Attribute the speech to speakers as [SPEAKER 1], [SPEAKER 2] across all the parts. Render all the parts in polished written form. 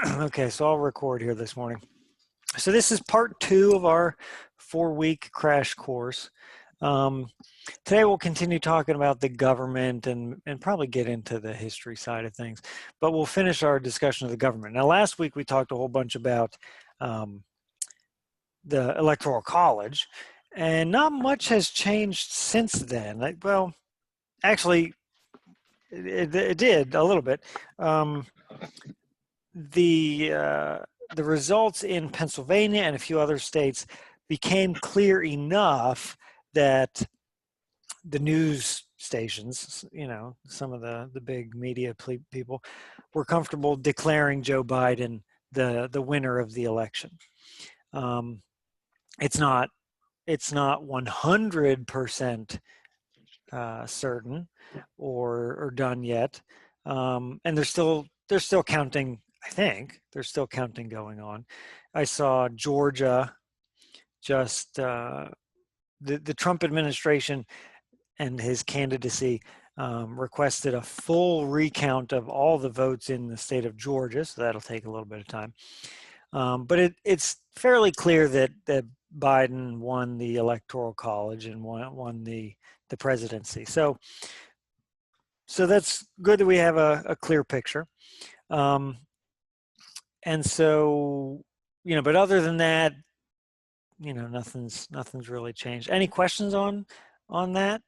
[SPEAKER 1] Okay, so I'll record here this morning. So this is part 2 of our 4-week crash course. Today we'll continue talking about the government and probably get into the history side of things, but we'll finish our discussion of the government. Now last week we talked a whole bunch about the Electoral College, and not much has changed since then. Well, actually it did a little bit. The results in Pennsylvania and a few other states became clear enough that the news stations, some of the big media people were comfortable declaring Joe Biden the winner of the election. It's not 100% certain or done yet, and they're still counting. I think there's still counting going on. I saw Georgia just the Trump administration and his candidacy requested a full recount of all the votes in the state of Georgia, so that'll take a little bit of time. But it's fairly clear that Biden won the Electoral College and won the presidency. So that's good that we have a clear picture. And so, but other than that, nothing's really changed. Any questions on that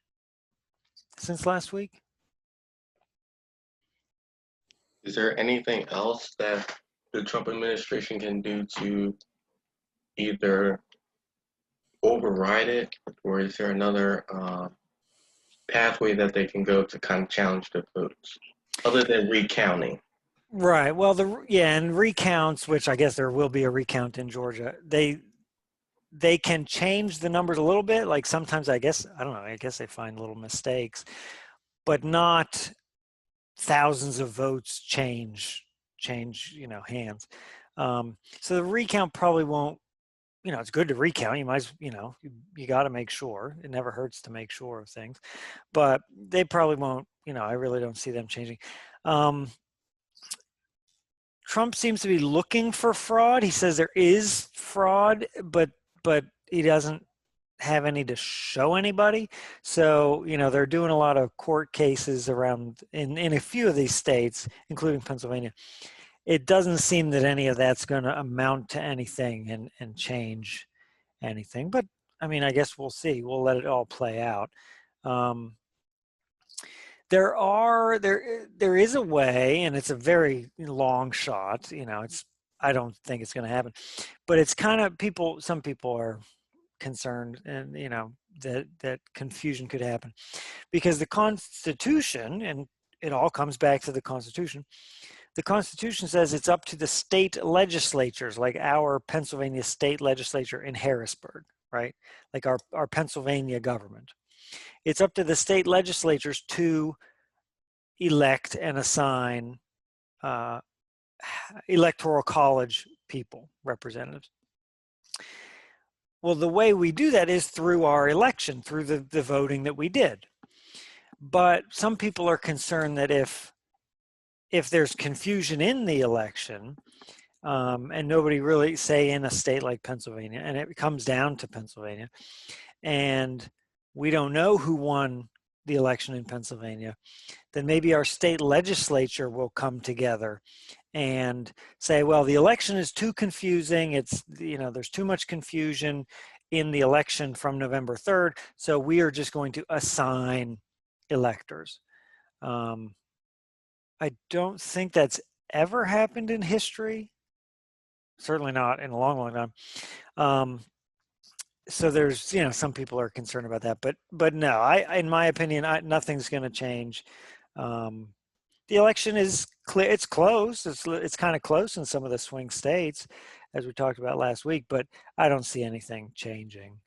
[SPEAKER 1] since last week?
[SPEAKER 2] Is there anything else that the Trump administration can do to either override it, or is there another pathway that they can go to kind of challenge the votes, other than recounting?
[SPEAKER 1] Right. Well, and recounts, which I guess there will be a recount in Georgia, they can change the numbers a little bit. Like sometimes, I guess they find little mistakes, but not thousands of votes change hands. So the recount probably won't. It's good to recount. You might, you got to make sure. It never hurts to make sure of things, but they probably won't. I really don't see them changing. Trump seems to be looking for fraud. He says there is fraud, but he doesn't have any to show anybody. So, they're doing a lot of court cases around in a few of these states, including Pennsylvania. It doesn't seem that any of that's going to amount to anything and change anything. But I mean, I guess we'll see. We'll let it all play out. There is a way, and it's a very long shot. I don't think it's going to happen, but it's kind of some people are concerned, and that confusion could happen because the Constitution, and it all comes back to the Constitution. The Constitution says it's up to the state legislatures, like our Pennsylvania state legislature in Harrisburg, right? Like our Pennsylvania government. It's up to the state legislatures to elect and assign electoral college people, representatives. Well, the way we do that is through our election, through the voting that we did. But some people are concerned that if there's confusion in the election, and nobody really, say in a state like Pennsylvania, and it comes down to Pennsylvania, and we don't know who won the election in Pennsylvania, then maybe our state legislature will come together and say, well, the election is too confusing. It's, there's too much confusion in the election from November 3rd. So we are just going to assign electors. I don't think that's ever happened in history. Certainly not in a long, long time. So there's, some people are concerned about that, but no, in my opinion, nothing's going to change. The election is clear. It's close. It's kind of close in some of the swing states, as we talked about last week, but I don't see anything changing.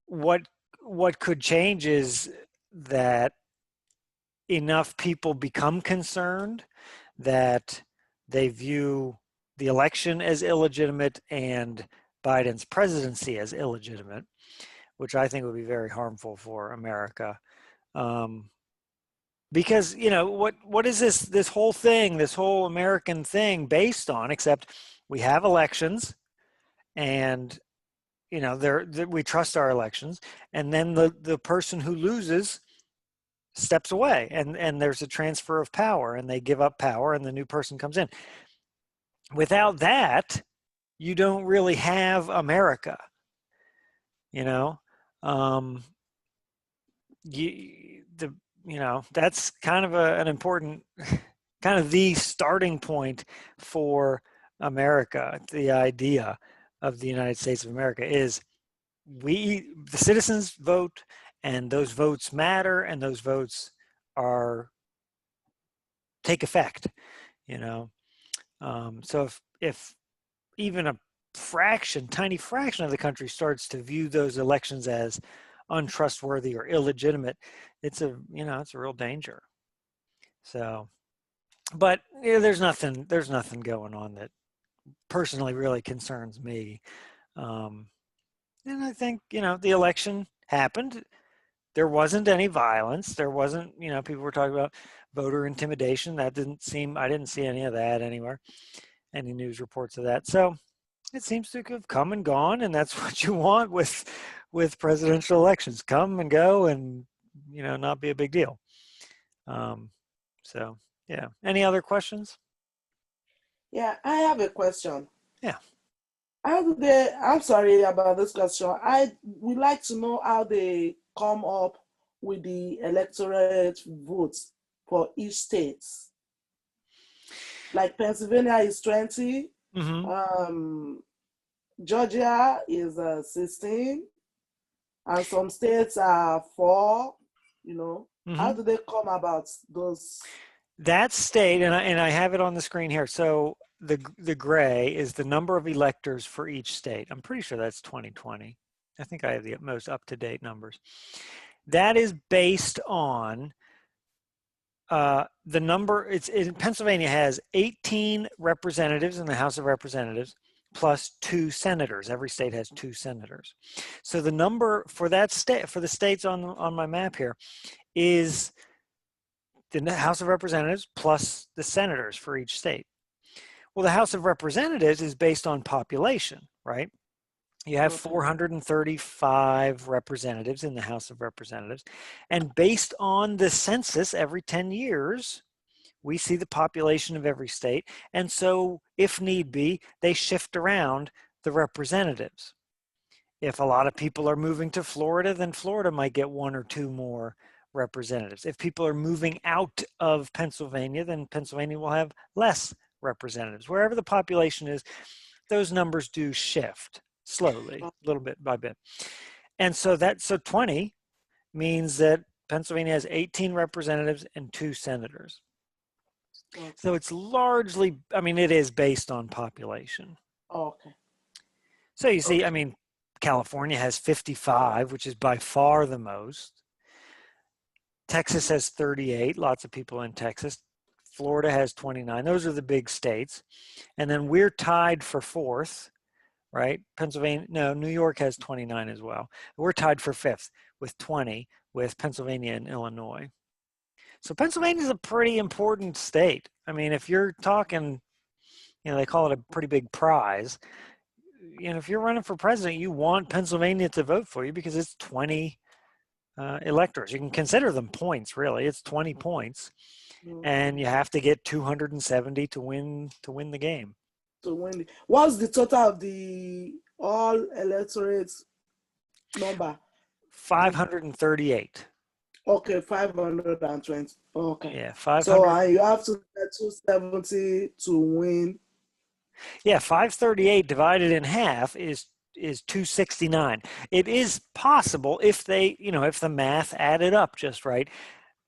[SPEAKER 1] What could change is that enough people become concerned that they view the election as illegitimate and Biden's presidency as illegitimate, which I think would be very harmful for America. because what is this whole thing, this whole American thing based on, except we have elections, and we trust our elections, and then the person who loses steps away, and there's a transfer of power, and they give up power, and the new person comes in. Without that, you don't really have America. um, that's kind of an important, kind of the starting point for America. The idea of the United States of America is the citizens vote, and those votes matter, and those votes take effect. you know so if even a tiny fraction of the country starts to view those elections as untrustworthy or illegitimate, it's a real danger. So, but there's nothing going on that personally really concerns me. And I think the election happened. There wasn't any violence. There wasn't, people were talking about voter intimidation. I didn't see any of that anywhere, any news reports of that. So it seems to have come and gone, and that's what you want with presidential elections: come and go, and not be a big deal. So yeah. Any other questions?
[SPEAKER 3] Yeah, I have a question.
[SPEAKER 1] Yeah.
[SPEAKER 3] I'm sorry about this question. I would like to know how they come up with the electorate votes for each state. Like Pennsylvania is 20,
[SPEAKER 1] Mm-hmm.
[SPEAKER 3] Georgia is 16, and some states are 4.
[SPEAKER 1] Mm-hmm.
[SPEAKER 3] How do they come about those?
[SPEAKER 1] That state, and I have it on the screen here. So the gray is the number of electors for each state. I'm pretty sure that's 2020. I think I have the most up-to-date numbers. That is based on the number. Pennsylvania has 18 representatives in the House of Representatives plus 2 senators. Every state has 2 senators. So the number for that state, for the states on my map here, is the House of Representatives plus the senators for each state. Well, the House of Representatives is based on population, right? You have 435 representatives in the House of Representatives. And based on the census every 10 years, we see the population of every state. And so if need be, they shift around the representatives. If a lot of people are moving to Florida, then Florida might get 1 or 2 more representatives. If people are moving out of Pennsylvania, then Pennsylvania will have less representatives. Wherever the population is, those numbers do shift slowly, little bit by bit. And so 20 means that Pennsylvania has 18 representatives and 2 senators. Okay. So it's largely, it is based on population.
[SPEAKER 3] Okay.
[SPEAKER 1] So you see, California has 55, which is by far the most. Texas has 38, lots of people in Texas. Florida has 29. Those are the big states. And then we're tied for 4th, right? New York has 29 as well. We're tied for 5th with 20 with Pennsylvania and Illinois. So Pennsylvania is a pretty important state. If you're talking, they call it a pretty big prize. If you're running for president, you want Pennsylvania to vote for you because it's 20 electors. You can consider them points, really. It's 20 points, and you have to get 270 to win the game.
[SPEAKER 3] What's the total of the all electorate number?
[SPEAKER 1] 538.
[SPEAKER 3] Okay, 520. Okay.
[SPEAKER 1] Yeah, 500.
[SPEAKER 3] So you have to get 270 to win.
[SPEAKER 1] Yeah, 538 divided in half is 269. It is possible if if the math added up just right,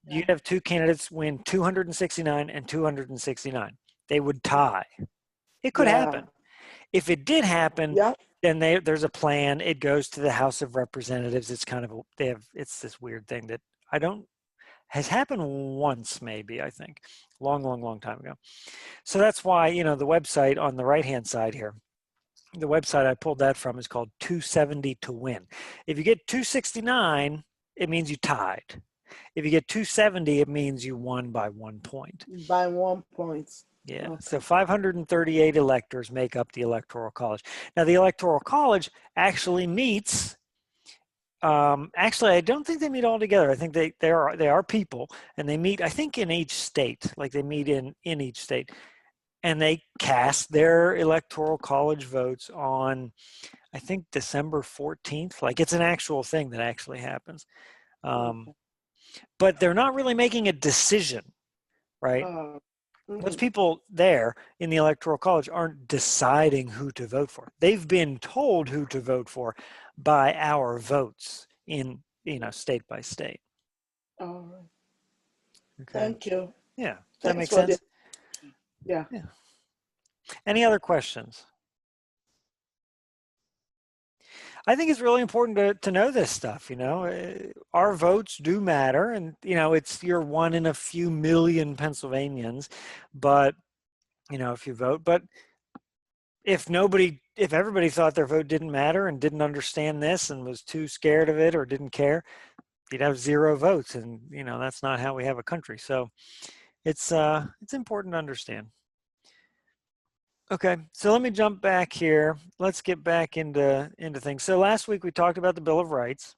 [SPEAKER 1] you'd have 2 candidates win 269 and 269. They would tie. It could happen. If it did happen, then there's a plan. It goes to the House of Representatives. It's kind of it's this weird thing that has happened once, maybe, I think, long time ago. So that's why, the website on the right-hand side here, the website I pulled that from is called 270 to win. If you get 269, it means you tied. If you get 270, it means you won by 1 point.
[SPEAKER 3] By 1 point.
[SPEAKER 1] Yeah,
[SPEAKER 3] Okay.
[SPEAKER 1] so 538 electors make up the Electoral College. Now, the Electoral College actually meets. Actually, I don't think they meet all together. I think they are people, and they meet, I think, in each state. Like they meet in each state, and they cast their Electoral College votes on, I think, December 14th. Like it's an actual thing that actually happens.
[SPEAKER 3] Okay.
[SPEAKER 1] But they're not really making a decision, right? Those
[SPEAKER 3] Mhm.
[SPEAKER 1] people there in the Electoral College aren't deciding who to vote for. They've been told who to vote for by our votes in, state by state.
[SPEAKER 3] All right.
[SPEAKER 1] Okay.
[SPEAKER 3] Thank you.
[SPEAKER 1] Yeah. Does that
[SPEAKER 3] Thanks
[SPEAKER 1] make
[SPEAKER 3] for the,
[SPEAKER 1] sense?
[SPEAKER 3] yeah.
[SPEAKER 1] Yeah. Any other questions? I think it's really important to know this stuff. Our votes do matter, and you're one in a few million Pennsylvanians, but if you vote, but if everybody thought their vote didn't matter and didn't understand this and was too scared of it or didn't care, you'd have 0 votes, and that's not how we have a country. So it's important to understand. Okay, so let me jump back here. Let's get back into things. So last week we talked about the Bill of Rights.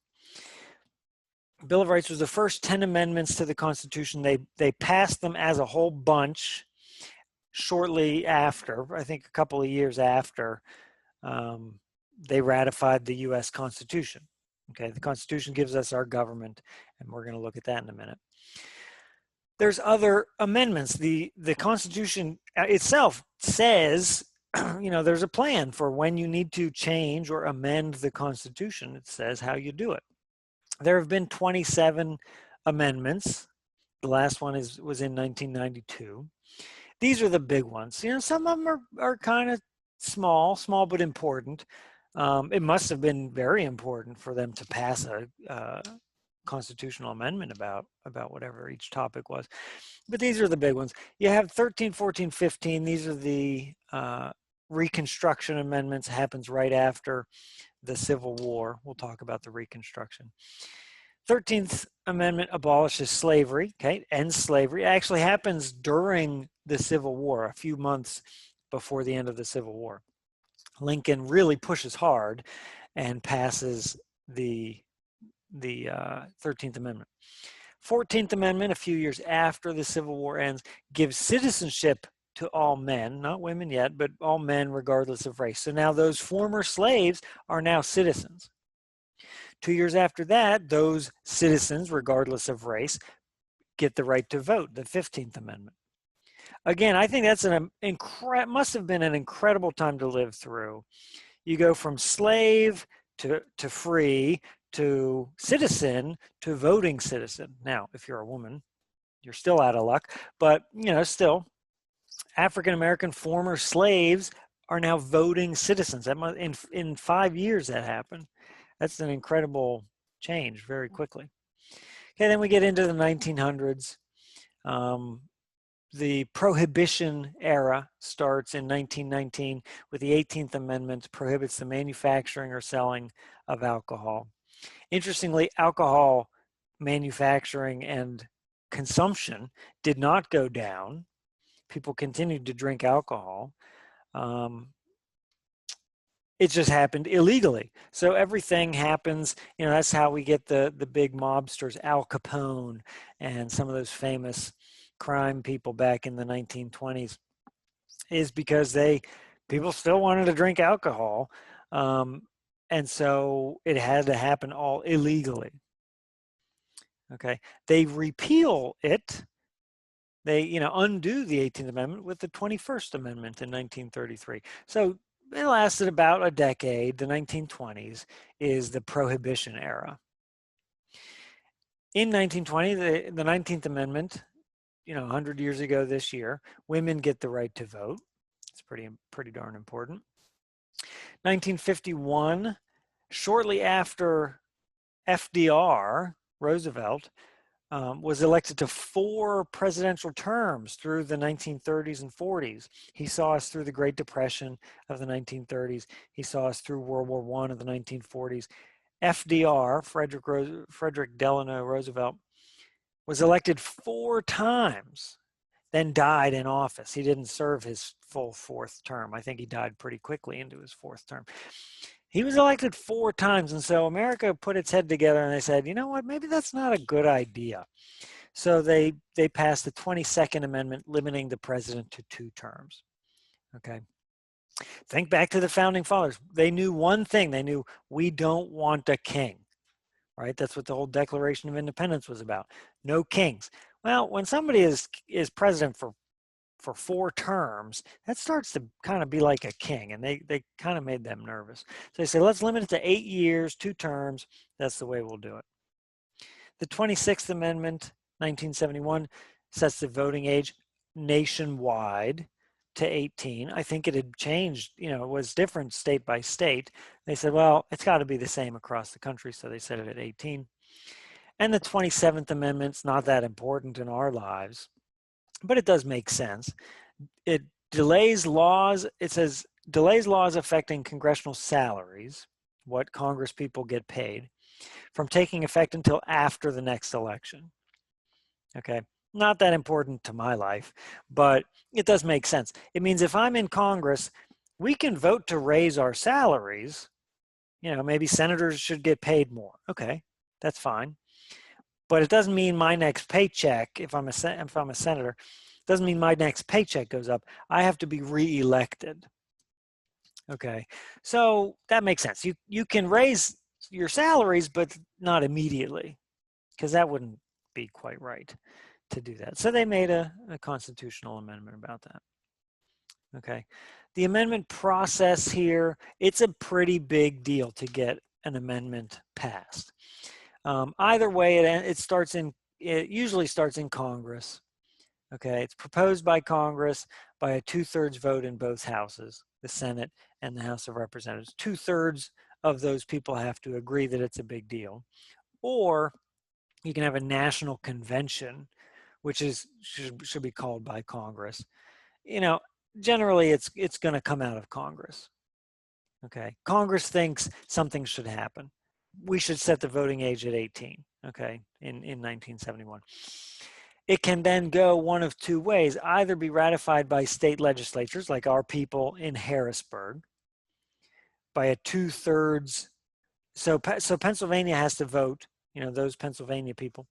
[SPEAKER 1] Bill of Rights was the first 10 amendments to the Constitution. They passed them as a whole bunch shortly after, I think a couple of years after they ratified the U.S. Constitution. Okay, the Constitution gives us our government, and we're going to look at that in a minute. There's other amendments. The Constitution itself says, there's a plan for when you need to change or amend the Constitution. It says how you do it. There have been 27 amendments. The last one was in 1992. These are the big ones. Some of them are kind of small but important. It must have been very important for them to pass a constitutional amendment about whatever each topic was. But these are the big ones. You have 13, 14, 15. These are the Reconstruction amendments. Happens right after the Civil War. We'll talk about the Reconstruction. 13th Amendment abolishes slavery, okay, ends slavery. It actually happens during the Civil War, a few months before the end of the Civil War. Lincoln really pushes hard and passes the 13th Amendment. 14th Amendment, a few years after the Civil War ends, gives citizenship to all men, not women yet, but all men regardless of race. So now those former slaves are now citizens. 2 years after that, those citizens, regardless of race, get the right to vote, the 15th Amendment. Again, I think that's must have been an incredible time to live through. You go from slave to free to citizen to voting citizen. Now, if you're a woman, you're still out of luck, but still, African American former slaves are now voting citizens. That in 5 years that happened. That's an incredible change very quickly. Okay, then we get into the 1900s. The Prohibition era starts in 1919 with the 18th Amendment, prohibits the manufacturing or selling of alcohol. Interestingly, alcohol manufacturing and consumption did not go down. People continued to drink alcohol. It just happened illegally. So everything happens, that's how we get the big mobsters, Al Capone, and some of those famous crime people back in the 1920s, is because people still wanted to drink alcohol. And so it had to happen all illegally. Okay. They repeal it. They, undo the 18th Amendment with the 21st Amendment in 1933. So it lasted about a decade. The 1920s is the Prohibition era. In 1920, the 19th Amendment, 100 years ago this year, women get the right to vote. It's pretty darn important. 1951, shortly after FDR, Roosevelt, was elected to 4 presidential terms through the 1930s and 40s. He saw us through the Great Depression of the 1930s. He saw us through World War I of the 1940s. FDR, Frederick Delano Roosevelt, was elected 4 times, then died in office. He didn't serve his full 4th term. I think he died pretty quickly into his 4th term. He was elected 4 times, and so America put its head together and they said, you know what, maybe that's not a good idea. So they passed the 22nd Amendment limiting the president to 2 terms. Okay. Think back to the founding fathers. They knew one thing. They knew we don't want a king, right? That's what the whole Declaration of Independence was about. No kings. Well, when somebody is president for 4 terms, that starts to kind of be like a king, and they kind of made them nervous. So they say, let's limit it to 8 years, 2 terms. That's the way we'll do it. The 26th Amendment, 1971, sets the voting age nationwide to 18. I think it had changed, it was different state by state. They said, well, it's got to be the same across the country, so they set it at 18. And the 27th Amendment's not that important in our lives, but it does make sense. It delays laws. It says delays laws affecting congressional salaries, what Congress people get paid, from taking effect until after the next election. Okay, not that important to my life, but it does make sense. It means if I'm in Congress, we can vote to raise our salaries. Maybe senators should get paid more. Okay, that's fine. But it doesn't mean my next paycheck, if I'm a senator, doesn't mean my next paycheck goes up. I have to be reelected. Okay, so that makes sense. You can raise your salaries, but not immediately, because that wouldn't be quite right to do that. So they made a constitutional amendment about that. Okay, the amendment process here, it's a pretty big deal to get an amendment passed. Either way, it usually starts in Congress. Okay, it's proposed by Congress by a 2/3 vote in both houses, the Senate and the House of Representatives. 2/3 of those people have to agree that it's a big deal. Or you can have a national convention, which should be called by Congress. Generally it's going to come out of Congress. Okay, Congress thinks something should happen. We should set the voting age at 18. Okay, in 1971. It can then go one of 2 ways, either be ratified by state legislatures like our people in Harrisburg by a 2/3. So Pennsylvania has to vote, those Pennsylvania people,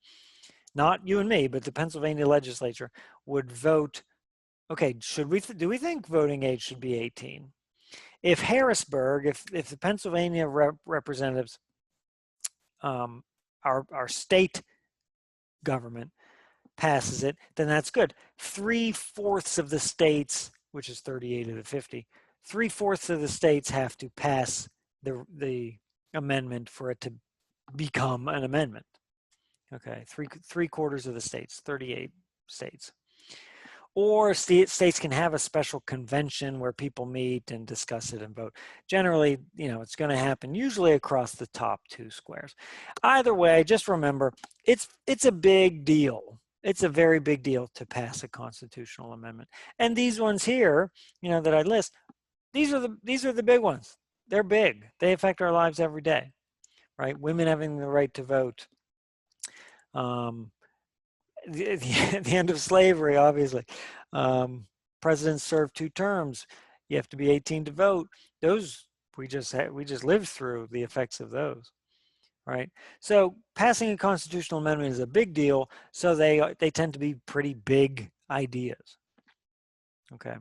[SPEAKER 1] not you and me, but the Pennsylvania legislature would vote, okay, do we think voting age should be 18? If Harrisburg, if the Pennsylvania representatives, our state government passes it, then that's good. 3/4 of the states, which is 38 of the 50, 3/4 of the states have to pass the amendment for it to become an amendment. Okay, 3/4 of the states, 38 states. Or states can have a special convention where people meet and discuss it and vote. Generally, it's going to happen usually across the top 2 squares. Either way, just remember, it's a big deal. It's a very big deal to pass a constitutional amendment. And these ones here, that I list, these are the big ones. They're big. They affect our lives every day, right? Women having the right to vote. The end of slavery, obviously. Presidents serve 2 terms. You have to be 18 to vote. Those we just lived through the effects of those, right? So passing a constitutional amendment is a big deal. So they tend to be pretty big ideas. Okay.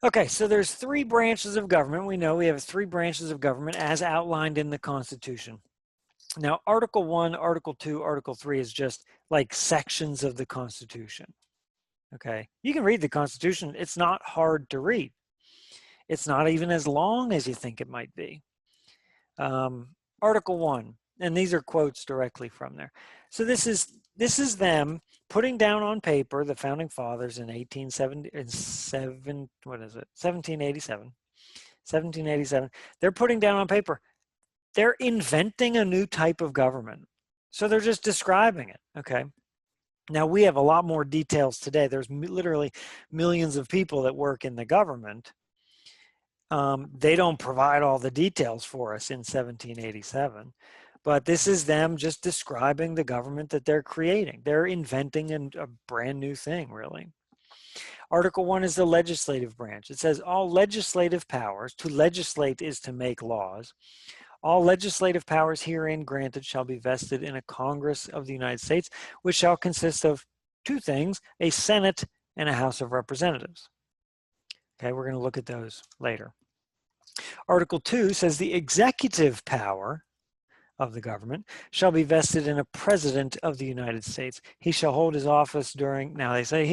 [SPEAKER 1] Okay, so there's 3 branches of government. We know we have 3 branches of government as outlined in the Constitution. Now, Article 1, Article 2, Article 3 is just like sections of the Constitution. Okay, you can read the Constitution. It's not hard to read. It's not even as long as you think it might be. Article 1, and these are quotes directly from there. So this is them putting down on paper, the founding fathers in 1787. They're putting down on paper. They're inventing a new type of government. So they're just describing it, okay? Now we have a lot more details today. There's literally millions of people that work in the government. They don't provide all the details for us in 1787, But this is them just describing the government that they're creating. They're inventing a brand new thing, really. Article 1 is the legislative branch. It says all legislative powers, to legislate is to make laws. All legislative powers herein granted shall be vested in a Congress of the United States, which shall consist of two things, a Senate and a House of Representatives. Okay, we're going to look at those later. Article 2 says the executive power of the government shall be vested in a president of the United States. He shall hold his office during, now they say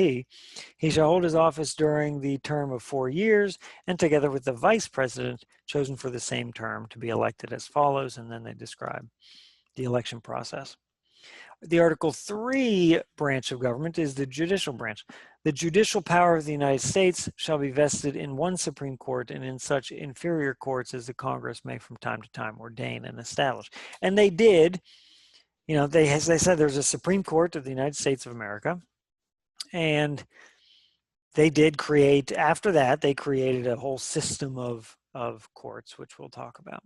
[SPEAKER 1] he shall hold his office during the term of 4 years, and together with the vice president chosen for the same term to be elected as follows, and then they describe the election process. The Article 3 branch of government is the judicial branch. The judicial power of the United States shall be vested in one Supreme Court and in such inferior courts as the Congress may from time to time ordain and establish. And they did, you know, as they said, there's a Supreme Court of the United States of America. And they did create, after that, they created a whole system of courts, which we'll talk about.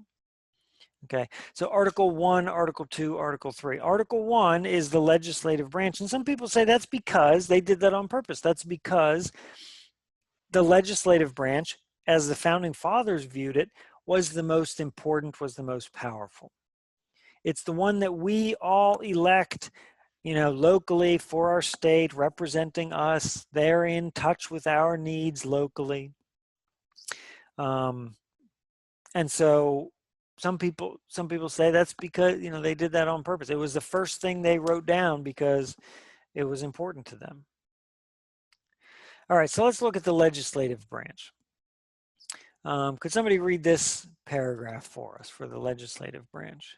[SPEAKER 1] Okay, so Article 1, Article 2, Article 3. Article 1 is the legislative branch, and some people say that's because they did that on purpose. That's because the legislative branch, as the Founding Fathers viewed it, was the most important, was the most powerful. It's the one that we all elect, you know, locally for our state, representing us. They're in touch with our needs locally. And so some people say that's because, you know, they did that on purpose. It was the first thing they wrote down because it was important to them. All right, so let's look at the legislative branch. Could somebody read this paragraph for us for the legislative branch?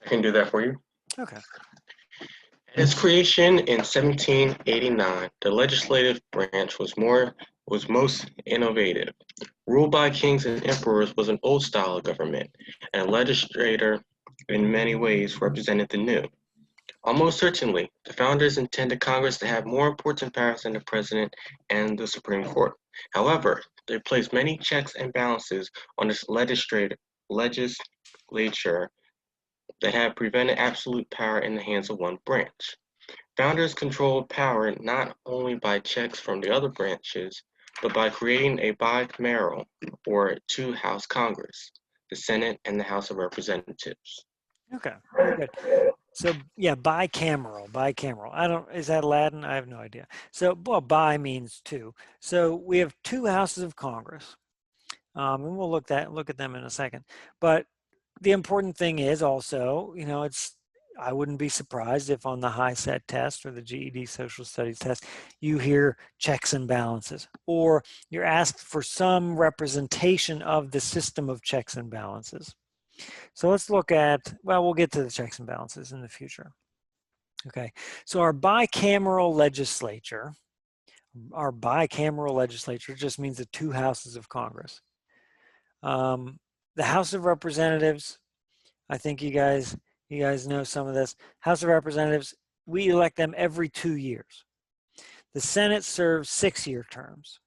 [SPEAKER 2] I can do that for you.
[SPEAKER 1] Okay.
[SPEAKER 2] At its creation in 1789, the legislative branch was most innovative. Ruled by kings and emperors was an old style of government, and a legislator in many ways represented the new. Almost certainly, the founders intended Congress to have more important powers than the President and the Supreme Court. However, they placed many checks and balances on this legislature that have prevented absolute power in the hands of one branch. Founders controlled power not only by checks from the other branches, but by creating a bicameral or two-house Congress, the Senate and the House of Representatives.
[SPEAKER 1] Okay, very good. So yeah, bicameral. Is that Latin? I have no idea. So, well, bi means two. So we have two houses of Congress, and we'll look at them in a second. But the important thing is also, you know, I wouldn't be surprised if on the high set test or the GED social studies test, you hear checks and balances, or you're asked for some representation of the system of checks and balances. So let's look at, well, we'll get to the checks and balances in the future. Okay, so our bicameral legislature just means the two houses of Congress. The House of Representatives, I think you guys know some of this. House of Representatives, we elect them every 2 years. The Senate serves 6-year terms.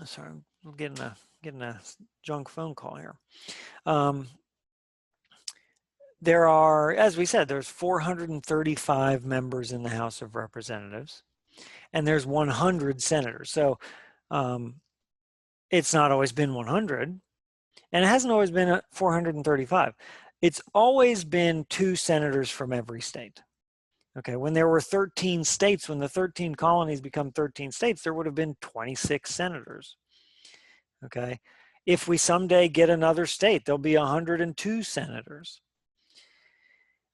[SPEAKER 1] Sorry, I'm getting a junk phone call here. There are, as we said, there's 435 members in the House of Representatives, and there's 100 senators. So it's not always been 100, and it hasn't always been 435. It's always been 2 senators from every state. Okay, when there were 13 states, when the 13 colonies become 13 states, there would have been 26 senators. Okay, if we someday get another state, there'll be 102 senators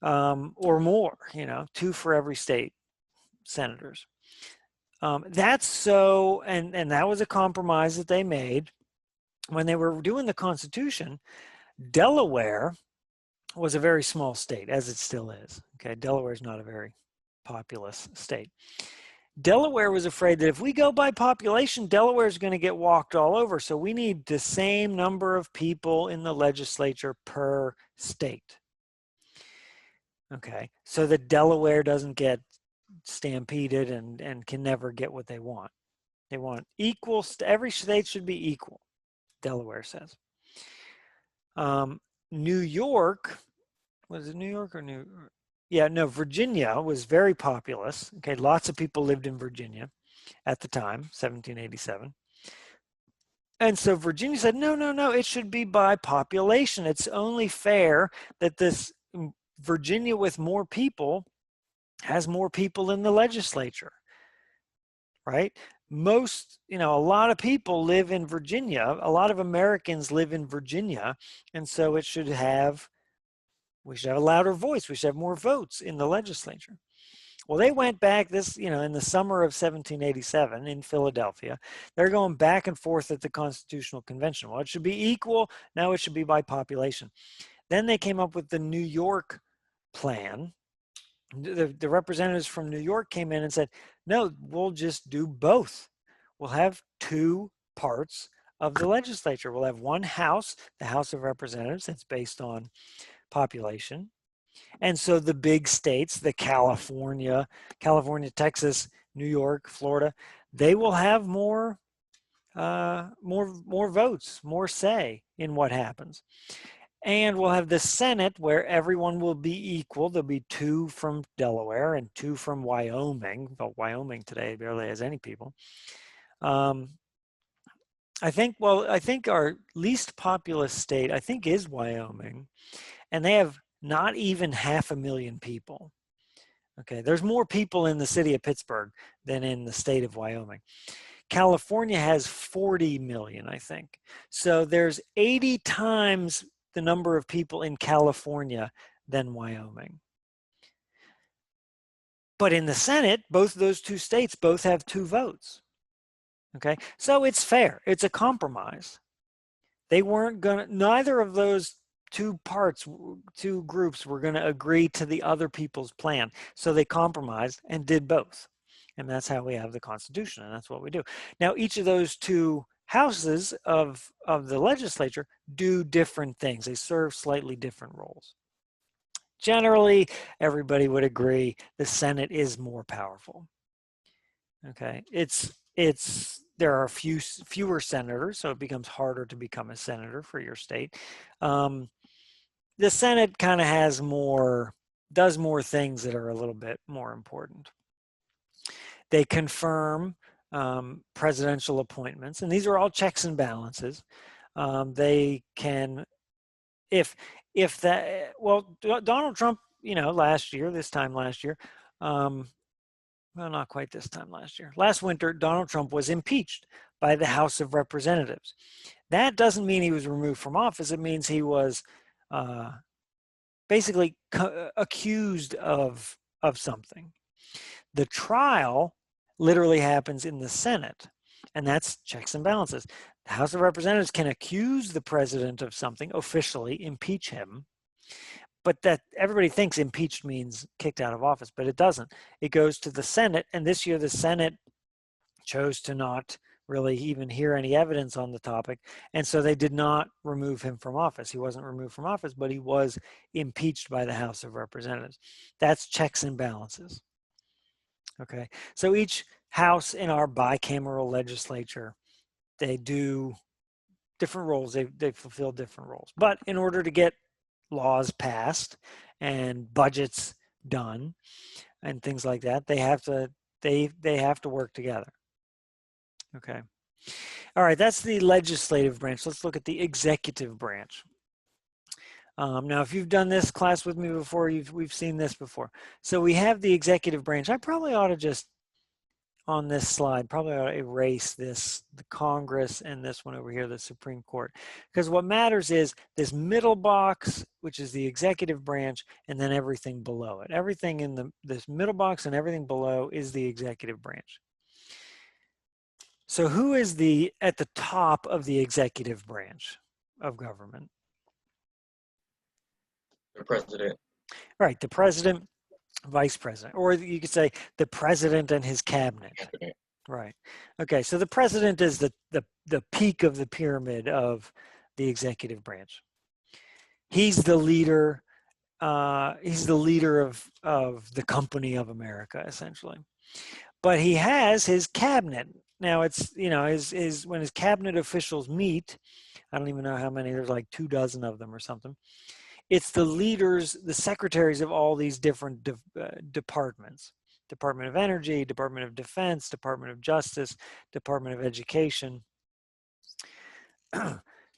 [SPEAKER 1] or more, you know, 2 for every state senators. That's so, and that was a compromise that they made. When they were doing the Constitution, Delaware was a very small state, as it still is. Okay, Delaware is not a very populous state. Delaware was afraid that if we go by population, Delaware is going to get walked all over. So we need the same number of people in the legislature per state. Okay, so that Delaware doesn't get stampeded and can never get what they want. They want equal, every state should be equal, Delaware says. New York, was it New York or New? Yeah, no, Virginia was very populous. Okay, lots of people lived in Virginia at the time, 1787. And so Virginia said, no, no, no, it should be by population. It's only fair that this Virginia with more people has more people in the legislature, right? Most, a lot of people live in Virginia. A lot of Americans live in Virginia. And so we should have a louder voice. We should have more votes in the legislature. Well, they went back in the summer of 1787 in Philadelphia. They're going back and forth at the Constitutional Convention. Well, it should be equal. Now it should be by population. Then they came up with the New York plan. The representatives from New York came in and said, no, we'll just do both. We'll have two parts of the legislature. We'll have one house, the House of Representatives, that's based on population. And so the big states, the California, Texas, New York, Florida, they will have more votes, more say in what happens. And we'll have the Senate where everyone will be equal. There'll be 2 from Delaware and 2 from Wyoming. But Wyoming today barely has any people. I think our least populous state, is Wyoming. And they have not even 500,000 people. Okay, there's more people in the city of Pittsburgh than in the state of Wyoming. California has 40 million, I think. So there's 80 times the number of people in California than Wyoming. But in the Senate, both of those 2 states both have 2 votes. Okay, so it's fair. It's a compromise. They weren't neither of those 2 groups were going to agree to the other people's plan. So they compromised and did both. And that's how we have the Constitution, and that's what we do. Now, each of those 2 houses of the legislature do different things. They serve slightly different roles. Generally, everybody would agree the Senate is more powerful. Okay, there are fewer senators, so it becomes harder to become a senator for your state. The Senate kind of does more things that are a little bit more important. They confirm presidential appointments, and these are all checks and balances. They can, Donald Trump, this time last year, well, not quite this time last year. Last winter, Donald Trump was impeached by the House of Representatives. That doesn't mean he was removed from office. It means he was basically accused of something. The trial literally happens in the Senate, and that's checks and balances. The House of Representatives can accuse the president of something, officially impeach him, but that everybody thinks impeached means kicked out of office, but it doesn't. It goes to the Senate, and this year the Senate chose to not really even hear any evidence on the topic, and so they did not remove him from office. He wasn't removed from office, but he was impeached by the House of Representatives. That's checks and balances. Okay, so each house in our bicameral legislature, they do different roles. They fulfill different roles. But in order to get laws passed and budgets done and things like that, they have to work together. Okay. All right, that's the legislative branch. Let's look at the executive branch. Now, if you've done this class with me before, we've seen this before. So we have the executive branch. I probably ought to just, on this slide, probably ought to erase the Congress and this one over here, the Supreme Court. Because what matters is this middle box, which is the executive branch, and then everything below it. Everything in this middle box and everything below is the executive branch. So who is at the top of the executive branch of government?
[SPEAKER 2] The president.
[SPEAKER 1] Right, the president, vice president, or you could say the president and his cabinet. Right. Okay, so the president is the peak of the pyramid of the executive branch. He's the leader. He's the leader of the company of America, essentially. But he has his cabinet Now it's, you know, is when his cabinet officials meet, I don't even know how many, there's like 24 of them or something. It's the leaders, the secretaries of all these different departments. Department of Energy, Department of Defense, Department of Justice, Department of Education.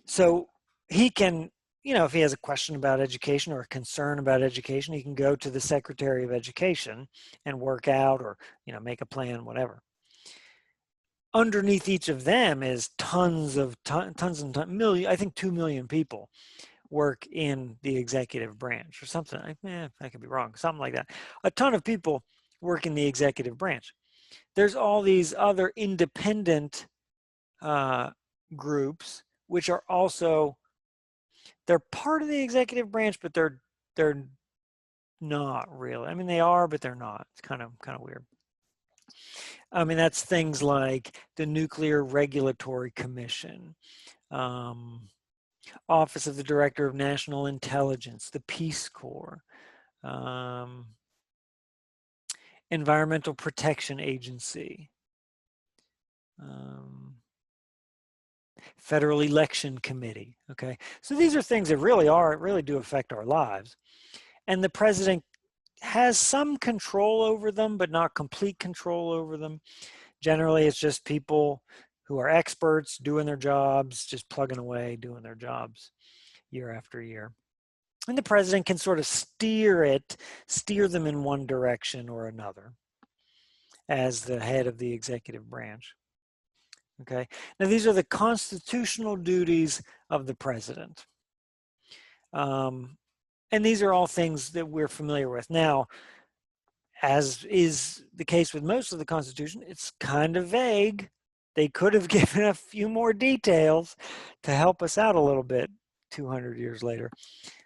[SPEAKER 1] So he can, you know, if he has a question about education or a concern about education, he can go to the Secretary of Education and work out, or, you know, make a plan, whatever. Underneath each of them is tons and tons, I think 2 million people work in the executive branch or something. I could be wrong, something like that. A ton of people work in the executive branch. There's all these other independent groups, which are also, they're part of the executive branch, but they're not really. I mean, they are, but they're not. It's kind of weird. I mean, that's things like the Nuclear Regulatory Commission, Office of the Director of National Intelligence, the Peace Corps, Environmental Protection Agency, Federal Election Committee. Okay, so these are things that really do affect our lives, and the president has some control over them, but not complete control over them. Generally, it's just people who are experts doing their jobs, just plugging away, doing their jobs year after year. And the president can sort of steer them in one direction or another as the head of the executive branch. Okay, now these are the constitutional duties of the president. And these are all things that we're familiar with. Now, as is the case with most of the Constitution, it's kind of vague. They could have given a few more details to help us out a little bit 200 years later.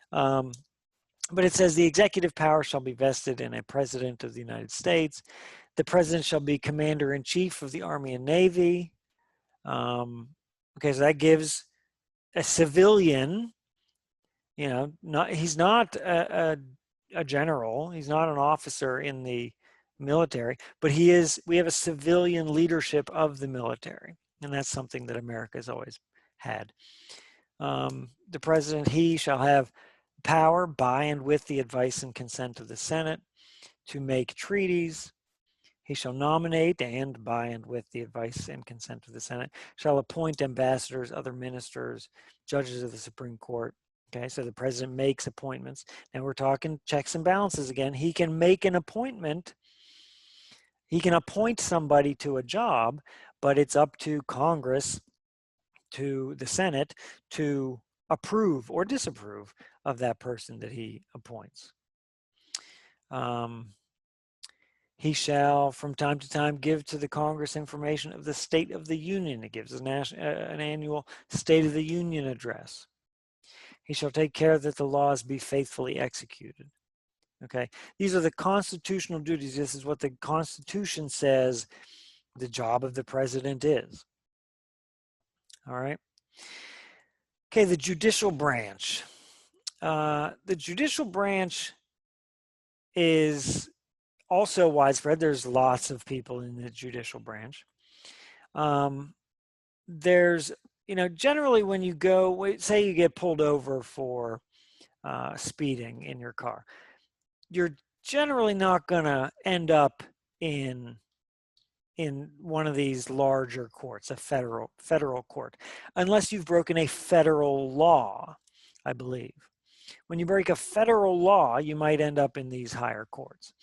[SPEAKER 1] But it says the executive power shall be vested in a president of the United States. The president shall be commander-in-chief of the Army and Navy. Okay, so that gives a civilian, you know, he's not a general, he's not an officer in the military, but we have a civilian leadership of the military, and that's something that America has always had. The president, he shall have power by and with the advice and consent of the Senate to make treaties. He shall nominate and by and with the advice and consent of the Senate shall appoint ambassadors, other ministers, judges of the Supreme Court. Okay, so the president makes appointments. Now we're talking checks and balances again. He can make an appointment. He can appoint somebody to a job, but it's up to Congress, to the Senate, to approve or disapprove of that person that he appoints. He shall, from time to time, give to the Congress information of the State of the Union. It gives an annual State of the Union address. He shall take care that the laws be faithfully executed. Okay, these are the constitutional duties. This is what the Constitution says the job of the president is. All right. Okay, the judicial branch. The judicial branch is also widespread. There's lots of people in the judicial branch. There's, you know, generally when you go, say you get pulled over for speeding in your car, you're generally not going to end up in one of these larger courts, a federal court, unless you've broken a federal law, I believe. When you break a federal law, you might end up in these higher courts.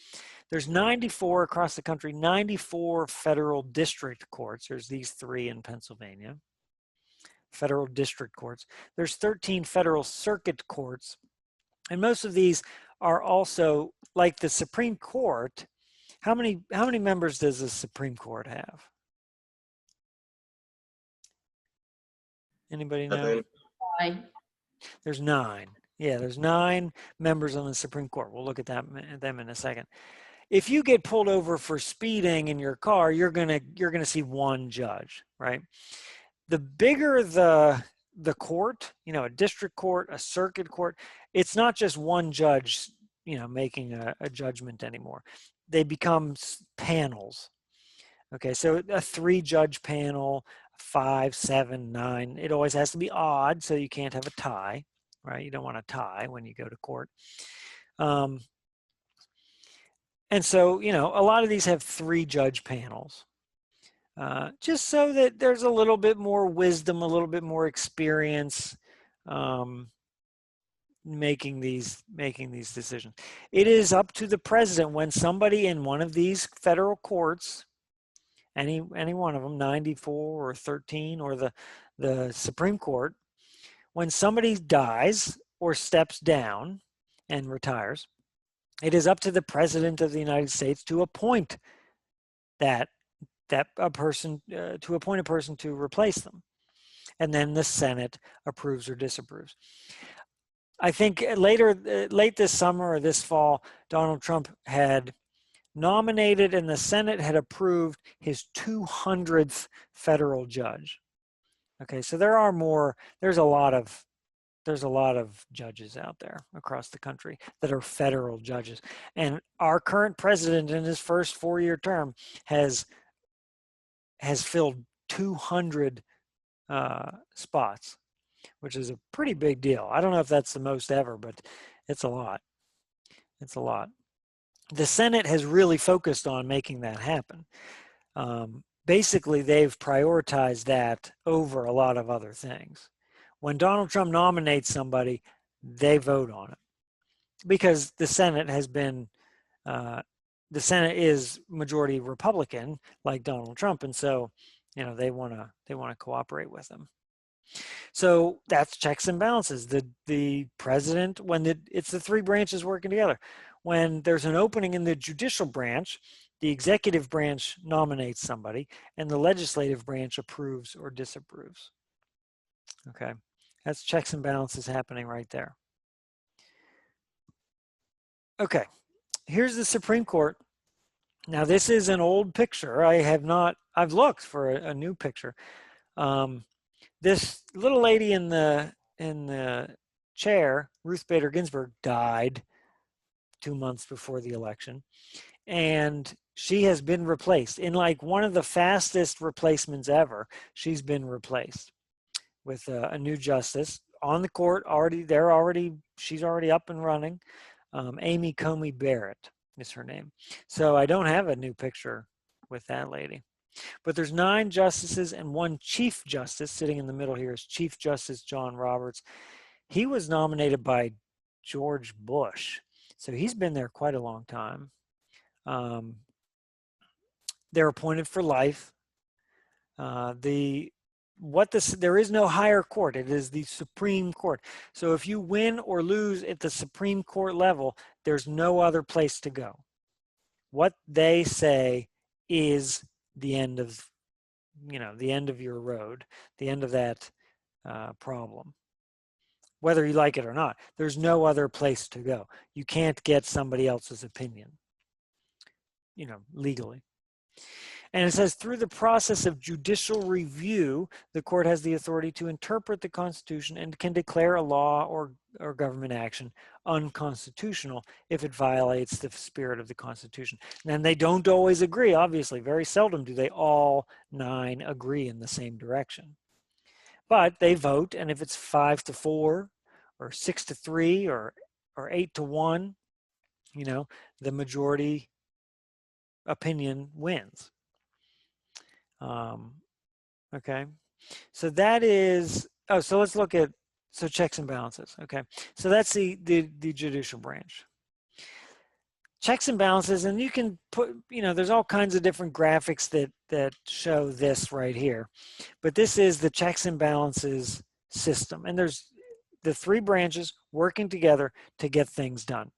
[SPEAKER 1] There's 94 across the country, 94 federal district courts. There's these 3 in Pennsylvania, federal district courts. There's 13 federal circuit courts. And most of these are also, like the Supreme Court. How many members does the Supreme Court have? Anybody know?
[SPEAKER 2] 9.
[SPEAKER 1] There's 9. Yeah, there's 9 members on the Supreme Court. We'll look at them in a second. If you get pulled over for speeding in your car, you're gonna see 1 judge, right? The bigger the court, you know, a district court, a circuit court, it's not just 1 judge, you know, making a judgment anymore. They become panels. Okay, so a 3-judge panel, 5, 7, 9. It always has to be odd, so you can't have a tie, right? You don't want a tie when you go to court. And so, you know, a lot of these have 3-judge panels, just so that there's a little bit more wisdom, a little bit more experience making these decisions. It is up to the president when somebody in one of these federal courts, any one of them, 94 or 13 or the Supreme Court, when somebody dies or steps down and retires, it is up to the president of the United States to appoint a person to replace them, and then the Senate approves or disapproves. I think late this summer or this fall, Donald Trump had nominated and the Senate had approved his 200th federal judge. Okay, so there's a lot of judges out there across the country that are federal judges. And our current president in his first 4-year term has filled 200 spots, which is a pretty big deal. I don't know if that's the most ever, but it's a lot. It's a lot. The Senate has really focused on making that happen. Basically, they've prioritized that over a lot of other things. When Donald Trump nominates somebody, they vote on it because the Senate has been, the Senate is majority Republican, like Donald Trump, and so, you know, they want to cooperate with them. So that's checks and balances. The president, when it's the 3 branches working together. When there's an opening in the judicial branch, the executive branch nominates somebody, and the legislative branch approves or disapproves. Okay, that's checks and balances happening right there. Okay, here's the Supreme Court. Now this is an old picture. I've looked for a new picture. This little lady in the chair, Ruth Bader Ginsburg, died 2 months before the election, and she has been replaced in like one of the fastest replacements ever. She's been replaced with a new justice on the court already. She's already up and running. Amy Coney Barrett is her name. So I don't have a new picture with that lady. But there's 9 justices and 1 Chief Justice. Sitting in the middle here is Chief Justice John Roberts. He was nominated by George Bush, so he's been there quite a long time. They're appointed for life. There is no higher court. It is the Supreme Court. So if you win or lose at the Supreme Court level, there's no other place to go. What they say is the end of, the end of your road, the end of that problem. Whether you like it or not, there's no other place to go. You can't get somebody else's opinion, legally. And it says, through the process of judicial review, the court has the authority to interpret the Constitution and can declare a law or government action unconstitutional if it violates the spirit of the Constitution. And they don't always agree, obviously. Very seldom do they all 9 agree in the same direction. But they vote, and if it's 5-4 or 6-3 or 8-1, the majority opinion wins. Okay, so that is, so let's look at, checks and balances. Okay, so that's the judicial branch. Checks and balances, and you can put, there's all kinds of different graphics that show this right here, but this is the checks and balances system, and there's the 3 branches working together to get things done.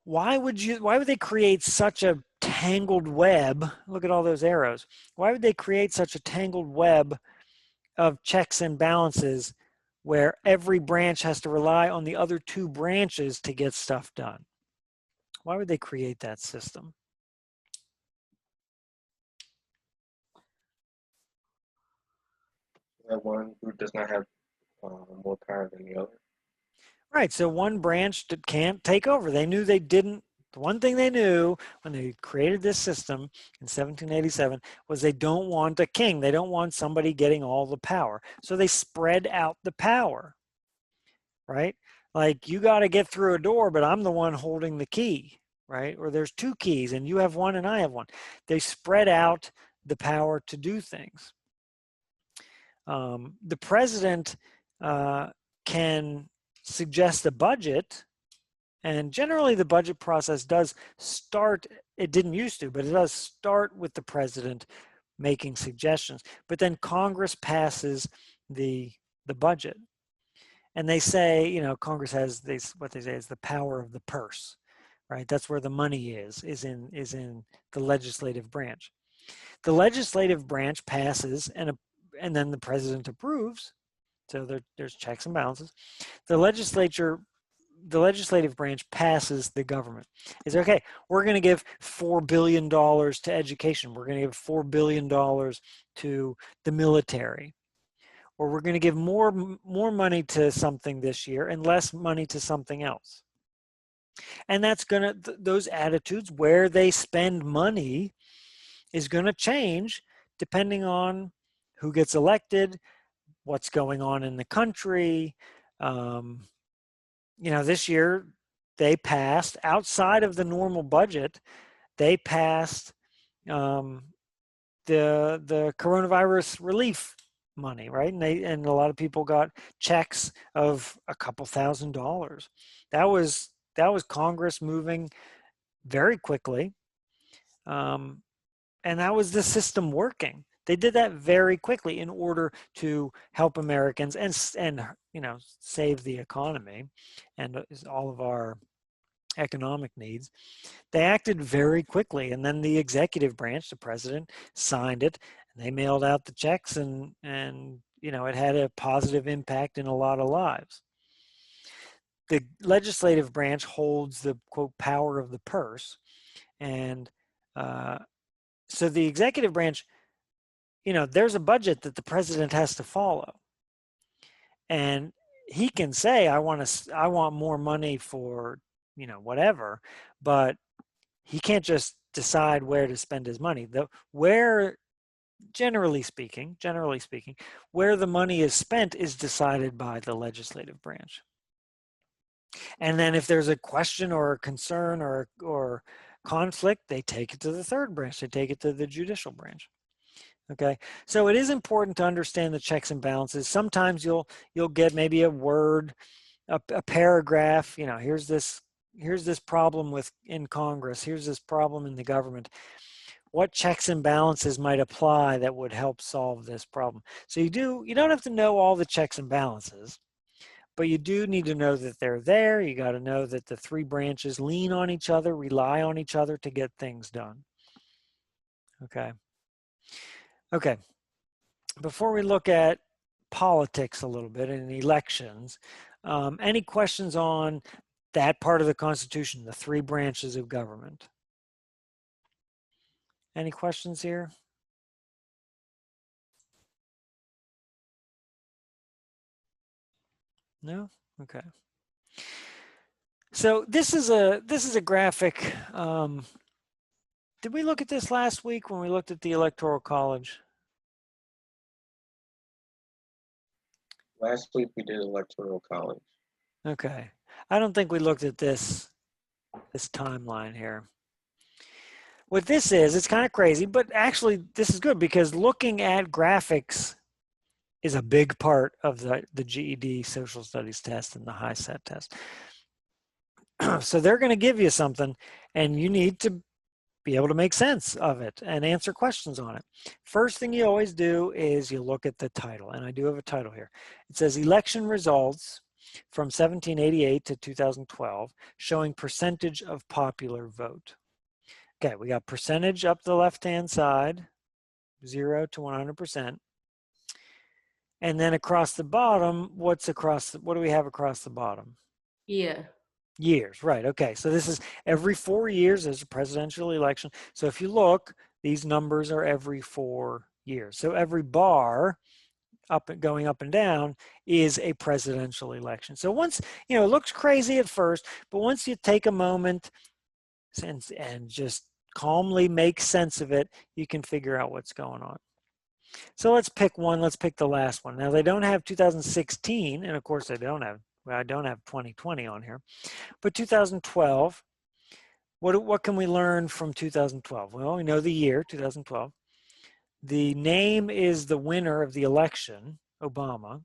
[SPEAKER 1] Why would they create such a tangled web? Look at all those arrows. Why would they create such a tangled web of checks and balances where every branch has to rely on the other 2 branches to get stuff done? Why would they create that system?
[SPEAKER 2] That one who does not have more power than the other.
[SPEAKER 1] Right, so one branch that can't take over. They knew they didn't The one thing they knew when they created this system in 1787 was they don't want a king. They don't want somebody getting all the power. So they spread out the power, right? Like, you got to get through a door, but I'm the one holding the key, right? Or there's two keys and you have one and I have one. They spread out the power to do things. The president can suggest a budget, and generally the budget process does start, it didn't used to, but it does start with the president making suggestions. But then Congress passes the budget. And they say, you know, Congress has this, what they say is the power of the purse, right? That's where the money is in the legislative branch. The legislative branch passes, and then the president approves. So there's checks and balances. The legislative branch passes the government. Is okay, we're going to give $4 billion to education. We're going to give $4 billion to the military. Or we're going to give more money to something this year and less money to something else. And that's going to, those attitudes, where they spend money, is going to change depending on who gets elected, what's going on in the country. You know, this year they passed, outside of the normal budget, they passed the coronavirus relief money, right? And a lot of people got checks of a couple $1,000s. That was Congress moving very quickly, and that was the system working. They did that very quickly in order to help Americans and you know, save the economy and all of our economic needs. They acted very quickly, and then the executive branch, the president, signed it, and they mailed out the checks, and you know, it had a positive impact in a lot of lives. The legislative branch holds the, quote, power of the purse, and so the executive branch, you know, there's a budget that the president has to follow, and he can say, I want more money for, you know, whatever, but he can't just decide where to spend his money. Generally speaking, where the money is spent is decided by the legislative branch. And then if there's a question or a concern or conflict, they take it to the third branch. They take it to the judicial branch. Okay, so it is important to understand the checks and balances. Sometimes you'll get maybe a word, a paragraph. You know, here's this problem in Congress. Here's this problem in the government. What checks and balances might apply that would help solve this problem? So you don't have to know all the checks and balances, but you do need to know that they're there. You got to know that the three branches lean on each other, rely on each other to get things done. Okay. Before we look at politics a little bit and elections, any questions on that part of the Constitution, the three branches of government? Any questions here? No? Okay. So this is a graphic. Did we look at this last week when we looked at the Electoral College?
[SPEAKER 2] Last week we did Electoral College.
[SPEAKER 1] Okay. I don't think we looked at this timeline here. What this is, it's kind of crazy, but actually this is good because looking at graphics is a big part of the GED social studies test and the HiSET test. So they're going to give you something and you need to be able to make sense of it and answer questions on it. First thing you always do is you look at the title, and I do have a title here. It says election results from 1788 to 2012 showing percentage of popular vote. Okay, we got percentage up the left-hand side, 0 to 100%. And then across the bottom, what do we have across the bottom?
[SPEAKER 4] Yeah.
[SPEAKER 1] Years, right. Okay, so this is every 4 years there's a presidential election. So if you look, these numbers are every 4 years. So every bar going up and down is a presidential election. So once, you know, it looks crazy at first, but once you take a moment, and just calmly make sense of it, you can figure out what's going on. So let's pick one. Let's pick the last one. Now they don't have 2016, and of course I don't have 2020 on here, but 2012. What can we learn from 2012? Well, we know the year 2012. The name is the winner of the election, Obama.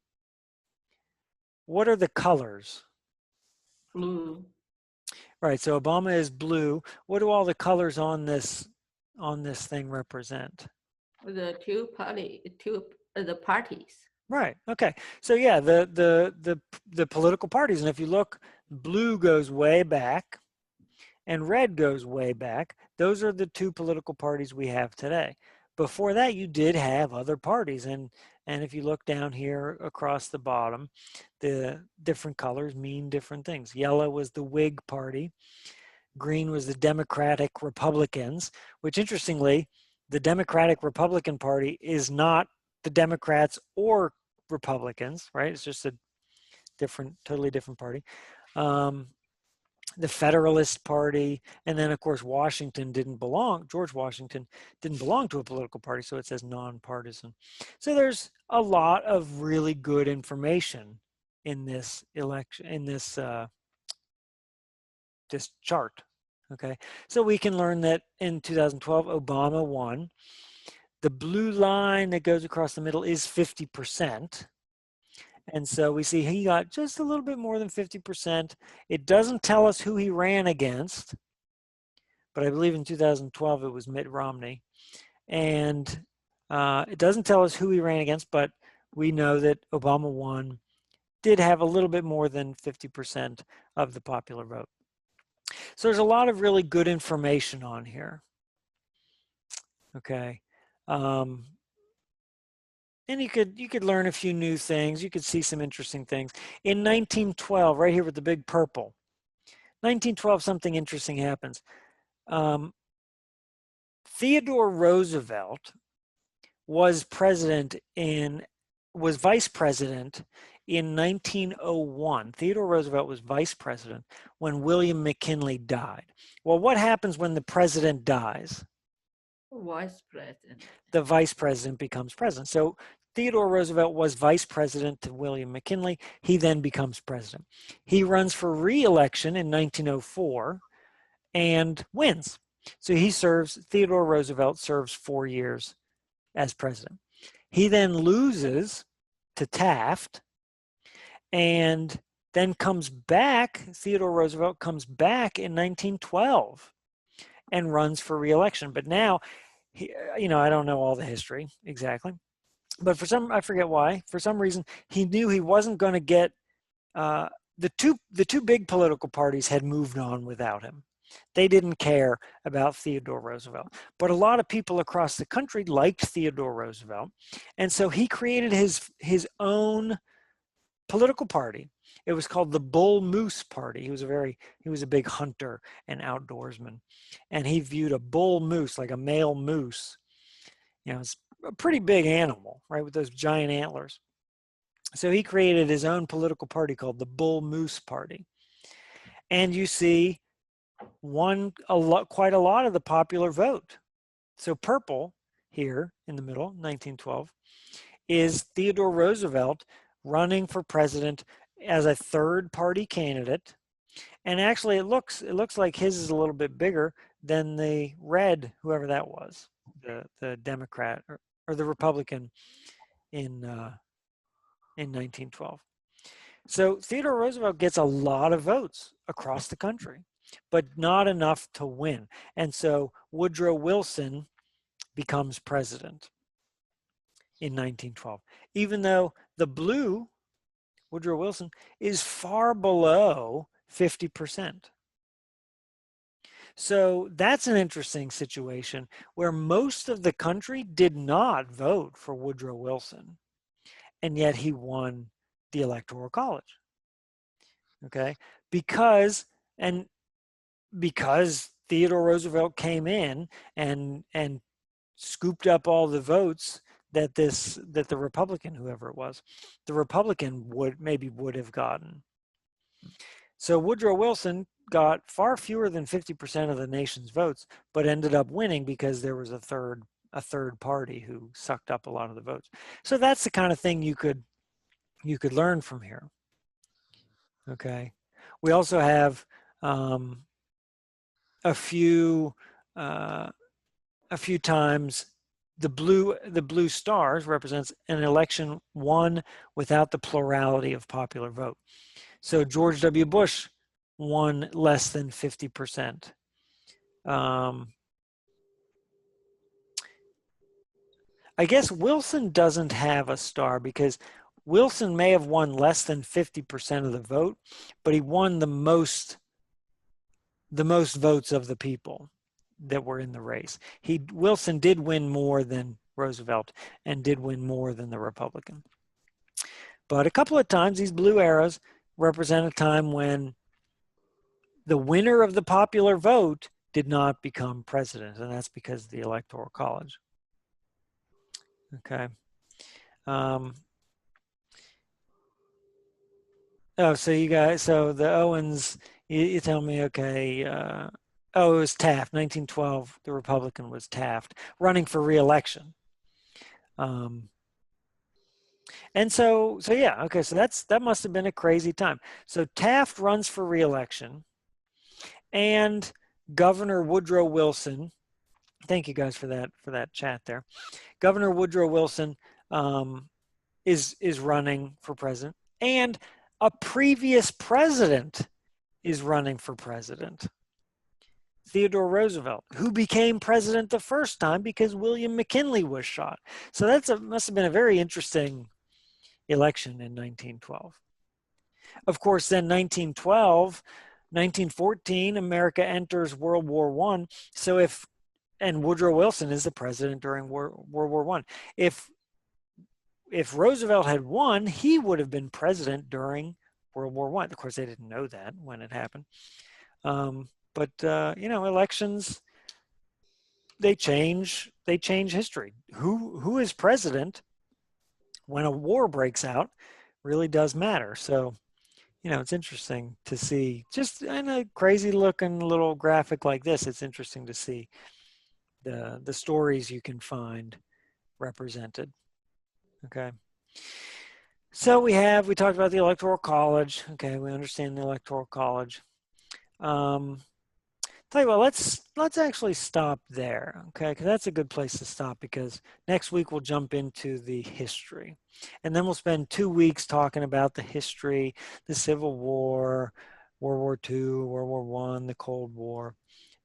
[SPEAKER 1] What are the colors?
[SPEAKER 4] Blue.
[SPEAKER 1] Right, so Obama is blue. What do all the colors on this thing represent?
[SPEAKER 4] The the parties.
[SPEAKER 1] Right. Okay. So yeah, the political parties, and if you look, blue goes way back, and red goes way back. Those are the two political parties we have today. Before that, you did have other parties, and if you look down here across the bottom, the different colors mean different things. Yellow was the Whig Party. Green was the Democratic Republicans, which interestingly, the Democratic Republican Party is not the Democrats or Republicans, right? It's just a totally different party. The Federalist Party, and then of course George Washington didn't belong to a political party, so it says nonpartisan. So there's a lot of really good information in this election, in this this chart. Okay, so we can learn that in 2012 Obama won. The blue line that goes across the middle is 50%. And so we see he got just a little bit more than 50%. It doesn't tell us who he ran against, but I believe in 2012 it was Mitt Romney. And it doesn't tell us who he ran against, but we know that Obama won, did have a little bit more than 50% of the popular vote. So there's a lot of really good information on here. Okay. And you could learn a few new things. You could see some interesting things. In 1912, right here with the big purple, 1912, something interesting happens. Theodore Roosevelt was vice president in 1901. Theodore Roosevelt was vice president when William McKinley died. Well, what happens when the president dies?
[SPEAKER 4] Vice president.
[SPEAKER 1] The vice president becomes president. So Theodore Roosevelt was vice president to William McKinley. He then becomes president. He runs for re-election in 1904 and wins. So Theodore Roosevelt serves 4 years as president. He then loses to Taft and then comes back. Theodore Roosevelt comes back in 1912 and runs for re-election. But now, I don't know all the history exactly, but I forget why, for some reason, he knew he wasn't going to get, the two big political parties had moved on without him. They didn't care about Theodore Roosevelt, but a lot of people across the country liked Theodore Roosevelt. And so he created his own political party. It was called the Bull Moose Party. He was a big hunter and outdoorsman. And he viewed a bull moose, like a male moose. It's a pretty big animal, right, with those giant antlers. So he created his own political party called the Bull Moose Party. And you see quite a lot of the popular vote. So purple here in the middle, 1912, is Theodore Roosevelt running for president as a third party candidate. And actually it looks like his is a little bit bigger than the red, whoever that was, the Democrat or the Republican in 1912. So Theodore Roosevelt gets a lot of votes across the country, but not enough to win. And so Woodrow Wilson becomes president in 1912, even though the blue, Woodrow Wilson, is far below 50%. So that's an interesting situation where most of the country did not vote for Woodrow Wilson, and yet he won the Electoral College. Okay, because Theodore Roosevelt came in and scooped up all the votes that the Republican, whoever it was, the Republican would have gotten. So Woodrow Wilson got far fewer than 50% of the nation's votes, but ended up winning because there was a third party who sucked up a lot of the votes. So that's the kind of thing you could learn from here. Okay. We also have a few times the blue stars represents an election won without the plurality of popular vote. So George W. Bush won less than 50%. I guess Wilson doesn't have a star because Wilson may have won less than 50% of the vote, but he won the most votes of the people that were in the race. Wilson did win more than Roosevelt and did win more than the Republican. But a couple of times these blue arrows represent a time when the winner of the popular vote did not become president, and that's because of the Electoral College. Okay. Oh, so you guys, so the Owens, you tell me, okay, oh, it was Taft, 1912, the Republican was Taft, running for re-election. And so yeah, okay, so that must have been a crazy time. So Taft runs for re-election, and Governor Woodrow Wilson, thank you guys for that chat there. Governor Woodrow Wilson is running for president, and a previous president is running for president, Theodore Roosevelt, who became president the first time because William McKinley was shot. So must have been a very interesting election in 1912. Of course, then 1914, America enters World War I. So and Woodrow Wilson is the president during World War I. If Roosevelt had won, he would have been president during World War I. Of course, they didn't know that when it happened. But elections, they change history. Who is president when a war breaks out really does matter. So, it's interesting to see, just in a crazy looking little graphic like this, it's interesting to see the stories you can find represented. Okay. So we talked about the Electoral College. Okay, we understand the Electoral College. Tell you what, let's actually stop there, okay? Because that's a good place to stop, because next week we'll jump into the history. And then we'll spend 2 weeks talking about the history, the Civil War, World War II, World War I, the Cold War,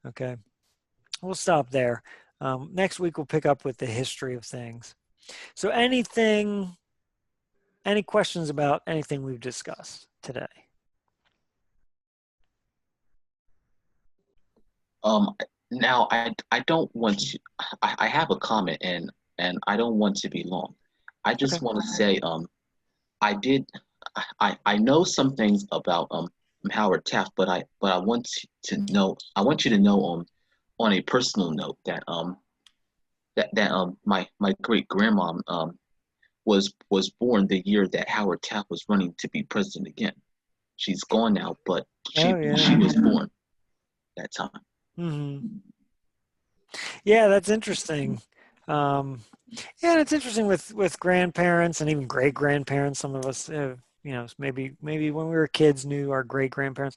[SPEAKER 1] okay? We'll stop there. Next week we'll pick up with the history of things. So any questions about anything we've discussed today?
[SPEAKER 5] Now I don't want to, I have a comment, and I don't want to be long. I just
[SPEAKER 1] Okay.
[SPEAKER 5] want to say, I know some things about Howard Taft, but I want to know, I want you to know on a personal note that my great grandma was born the year that Howard Taft was running to be president again. She's gone now, but she was born that time.
[SPEAKER 1] Mm-hmm. Yeah, that's interesting. And it's interesting with grandparents and even great grandparents. Some of us, maybe when we were kids knew our great grandparents.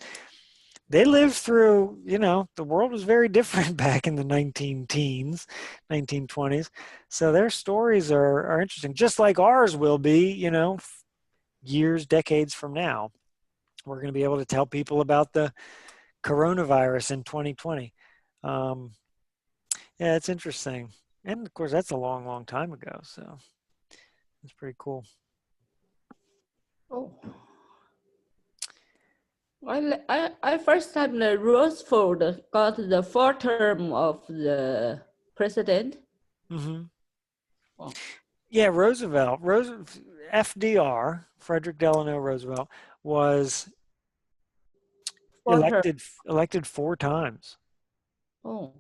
[SPEAKER 1] They lived through, the world was very different back in the 19-teens, 1920s. So their stories are interesting, just like ours will be, years, decades from now. We're going to be able to tell people about the coronavirus in 2020. Yeah, it's interesting. And of course, that's a long, long time ago. So it's pretty cool.
[SPEAKER 4] Oh. I first time the Roosevelt got the 4th term of the president.
[SPEAKER 1] Mm-hmm.
[SPEAKER 4] Oh.
[SPEAKER 1] Yeah, Roosevelt, FDR, Frederick Delano Roosevelt, was elected 4 times.
[SPEAKER 4] Oh.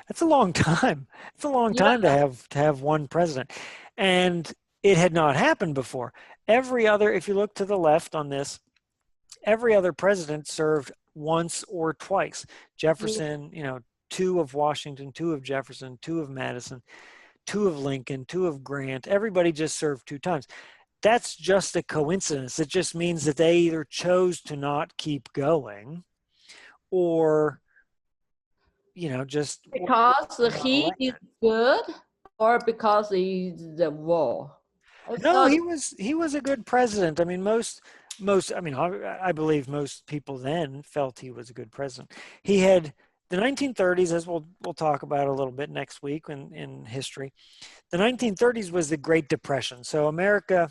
[SPEAKER 1] That's a long time. It's a long time to have one president. And it had not happened before. If you look to the left on this, every other president served once or twice. Jefferson, you know, 2 of Washington, 2 of Jefferson, 2 of Madison, 2 of Lincoln, 2 of Grant. Everybody just served 2 times. That's just a coincidence. It just means that they either chose to not keep going or, you know, just
[SPEAKER 4] Because
[SPEAKER 1] not
[SPEAKER 4] he is
[SPEAKER 1] elected.
[SPEAKER 4] good or because he's the war? I
[SPEAKER 1] No,
[SPEAKER 4] thought,
[SPEAKER 1] he was a good president. I mean, I mean, I believe most people then felt he was a good president. He had the 1930s, as we'll talk about a little bit next week in history. The 1930s was the Great Depression. So America,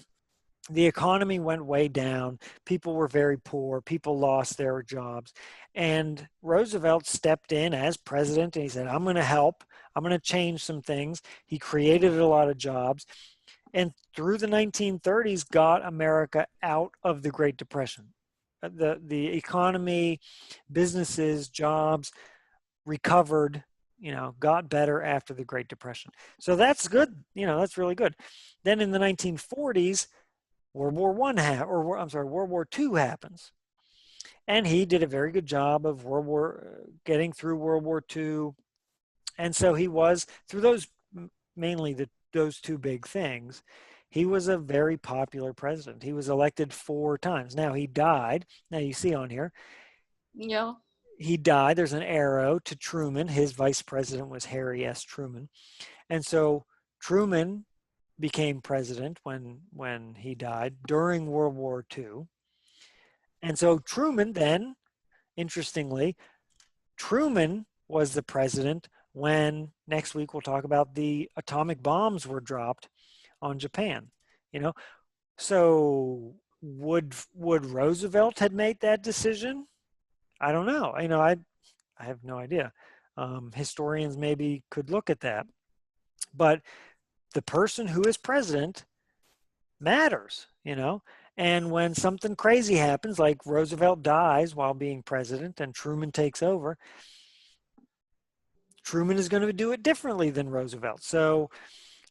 [SPEAKER 1] the economy went way down. People were very poor. People lost their jobs. And Roosevelt stepped in as president and he said, I'm going to help. I'm going to change some things. He created a lot of jobs. And through the 1930s, got America out of the Great Depression. The economy, businesses, jobs recovered, you know, got better after the Great Depression. So that's good. You know, that's really good. Then in the 1940s, World War II happens. And he did a very good job of getting through World War II. And so he was, through those, mainly those 2 big things, he was a very popular president. He was elected 4 times. Now he died. Now you see on here,
[SPEAKER 4] yeah.
[SPEAKER 1] he died. There's an arrow to Truman. His vice president was Harry S. Truman. And so Truman became president when he died during World War II. And so Truman then, interestingly, Truman was the president when, next week we'll talk about, the atomic bombs were dropped on Japan. You know, so would Roosevelt had made that decision? I don't know. You know, I have no idea. Historians maybe could look at that, but the person who is president matters. You know, and when something crazy happens, like Roosevelt dies while being president and Truman takes over, Truman is going to do it differently than Roosevelt. So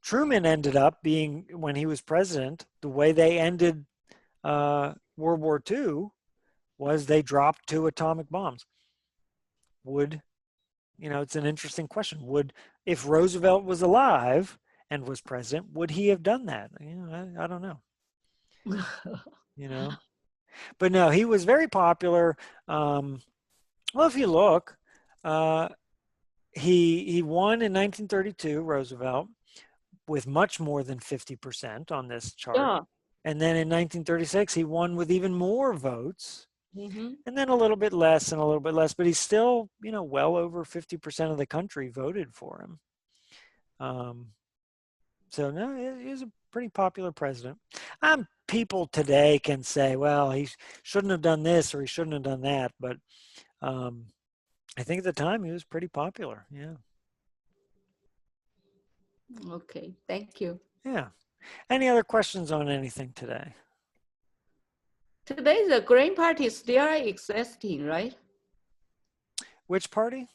[SPEAKER 1] Truman ended up being, when he was president, the way they ended World War II was they dropped 2 atomic bombs. Would, you know, it's an interesting question. If Roosevelt was alive and was president, would he have done that? You know, I don't know. You know, but no, he was very popular. Well, if you look, he won in 1932, Roosevelt, with much more than 50% on this chart.
[SPEAKER 4] Yeah.
[SPEAKER 1] And then in 1936, he won with even more votes,
[SPEAKER 4] Mm-hmm.
[SPEAKER 1] and then a little bit less and a little bit less, but he's still, you know, well over 50% of the country voted for him. So no, he's a pretty popular president. People today can say, well, he shouldn't have done this or he shouldn't have done that, but I think at the time he was pretty popular. Yeah.
[SPEAKER 4] Okay, thank you.
[SPEAKER 1] Yeah. Any other questions on anything today?
[SPEAKER 4] Today, the Green Party is still existing, right?
[SPEAKER 1] Which party?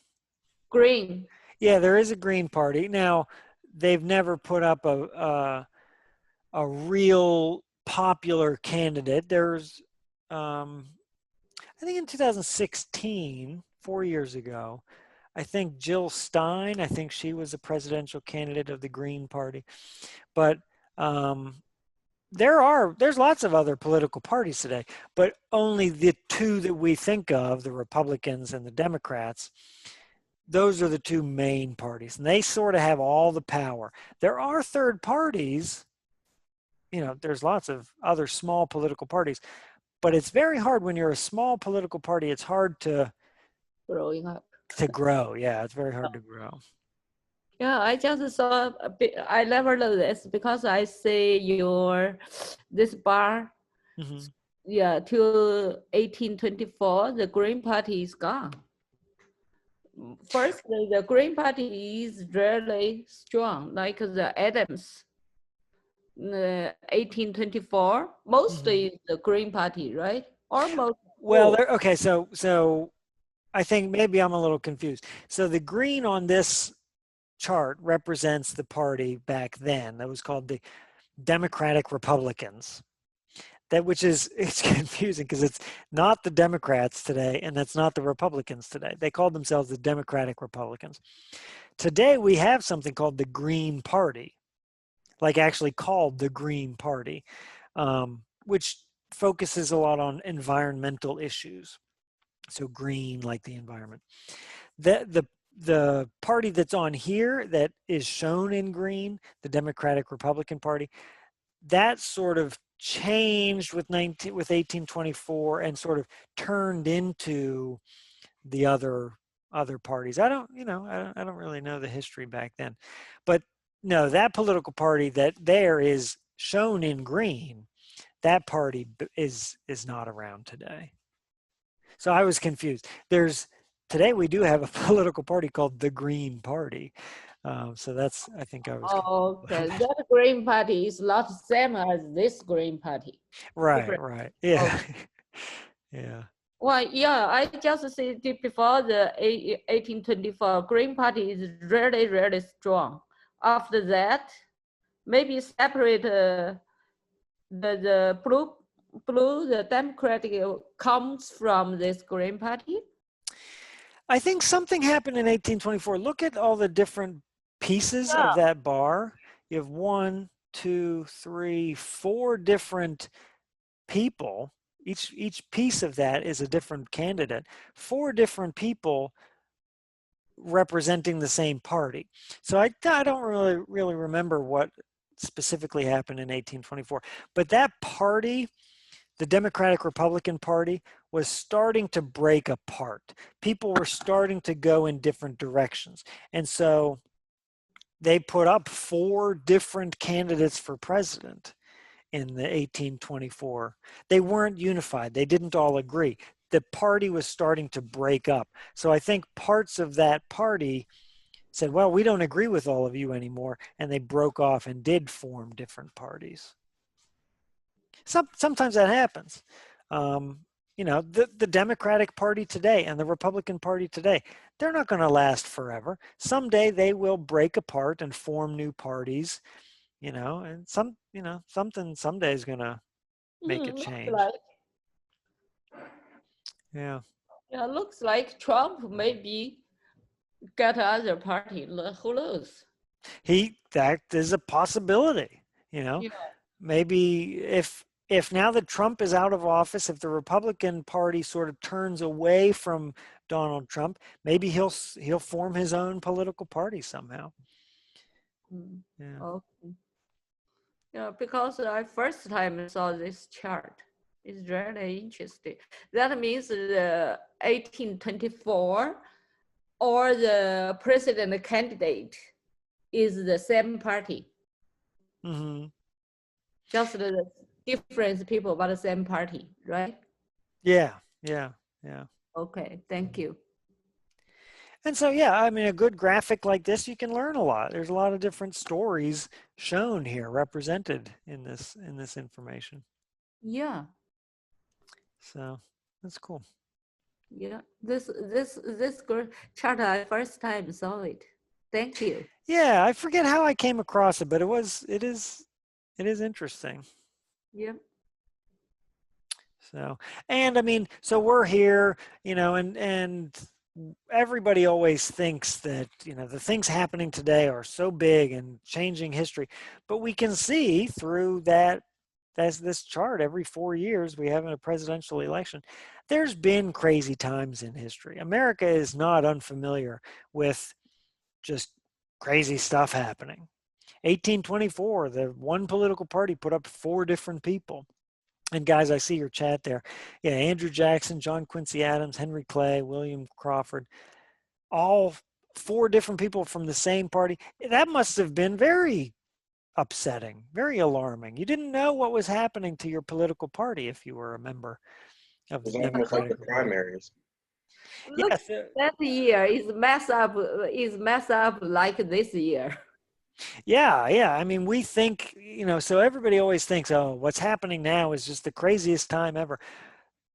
[SPEAKER 4] Green.
[SPEAKER 1] Yeah, there is a Green Party. Now, they've never put up a real popular candidate. There's, I think in 2016, 4 years ago, I think Jill Stein, I think she was a presidential candidate of the Green Party. But there's lots of other political parties today, but only the 2 that we think of, the Republicans and the Democrats, those are the 2 main parties, and they sort of have all the power. There are third parties, you know, there's lots of other small political parties, but it's very hard when you're a small political party. It's hard to
[SPEAKER 4] Growing up.
[SPEAKER 1] grow. Yeah, it's very hard to grow.
[SPEAKER 4] Yeah, I just saw a bit, I never know this because I see this bar,
[SPEAKER 1] Mm-hmm.
[SPEAKER 4] yeah, till 1824, the Green Party is gone. Firstly, the Green Party is really strong, like the Adams, 1824, mostly the Green Party, right? Almost.
[SPEAKER 1] Well, okay, so I think maybe I'm a little confused. So the green on this chart represents the party back then that was called the Democratic Republicans. which is, it's confusing because it's not the Democrats today and that's not the Republicans today. They called themselves the Democratic Republicans. Today we have something called the Green Party, like actually called the Green Party, which focuses a lot on environmental issues. So green, like the environment. The party that's on here that is shown in green, the Democratic Republican Party, that sort of changed with 1824 and sort of turned into the other parties. I don't really know the history back then, but no, that political party that there is shown in green, that party is not around today. So I was confused. Today we do have a political party called the Green Party. So that's, I think I was.
[SPEAKER 4] Okay, that Green Party is not the same as this Green Party.
[SPEAKER 1] Right,
[SPEAKER 4] Different.
[SPEAKER 1] right. Yeah.
[SPEAKER 4] Okay.
[SPEAKER 1] Yeah.
[SPEAKER 4] Well, yeah, I just said before the 1824, Green Party is really, really strong. After that, maybe separate the blue, the Democratic comes from this Green Party.
[SPEAKER 1] I think something happened in 1824. Look at all the different pieces of that bar. You have 1, 2, 3, 4 different people. Each piece of that is a different candidate. 4 different people representing the same party. So I don't really remember what specifically happened in 1824. But that party, the Democratic Republican Party, was starting to break apart. People were starting to go in different directions. And so they put up 4 different candidates for president in the 1824. They weren't unified. They didn't all agree. The party was starting to break up. So I think parts of that party said, well, we don't agree with all of you anymore. And they broke off and did form different parties. Sometimes that happens. The Democratic Party today and the Republican Party today, they're not going to last forever. Someday they will break apart and form new parties, and something someday is going to make a change. Yeah.
[SPEAKER 4] Yeah, looks like Trump maybe get other party. Who knows?
[SPEAKER 1] That is a possibility,
[SPEAKER 4] Yeah.
[SPEAKER 1] Maybe if now that Trump is out of office, if the Republican Party sort of turns away from Donald Trump, maybe he'll form his own political party somehow. Yeah.
[SPEAKER 4] Okay. Yeah, because I first time saw this chart. It's really interesting. That means the 1824 or the president candidate is the same party.
[SPEAKER 1] Mm-hmm.
[SPEAKER 4] Just the different people, but the same party, right?
[SPEAKER 1] Yeah.
[SPEAKER 4] Okay, thank you.
[SPEAKER 1] And so, yeah, I mean, a good graphic like this, you can learn a lot. There's a lot of different stories shown here, represented in this information.
[SPEAKER 4] Yeah.
[SPEAKER 1] So that's cool.
[SPEAKER 4] Yeah, this chart, I first time saw it. Thank you.
[SPEAKER 1] Yeah, I forget how I came across it, but it is interesting.
[SPEAKER 4] Yeah.
[SPEAKER 1] So, and I mean, so we're here, and everybody always thinks that, the things happening today are so big and changing history, but we can see through that's this chart, every 4 years we have a presidential election. There's been crazy times in history. America is not unfamiliar with just crazy stuff happening. 1824, the one political party put up 4 different people. And guys, I see your chat there. Yeah, Andrew Jackson, John Quincy Adams, Henry Clay, William Crawford, all 4 different people from the same party. That must have been very upsetting, very alarming. You didn't know what was happening to your political party if you were a member of the Democratic
[SPEAKER 2] the primaries.
[SPEAKER 4] Look, that year is mess up like this year.
[SPEAKER 1] Yeah. I mean, we think, so everybody always thinks, oh, what's happening now is just the craziest time ever.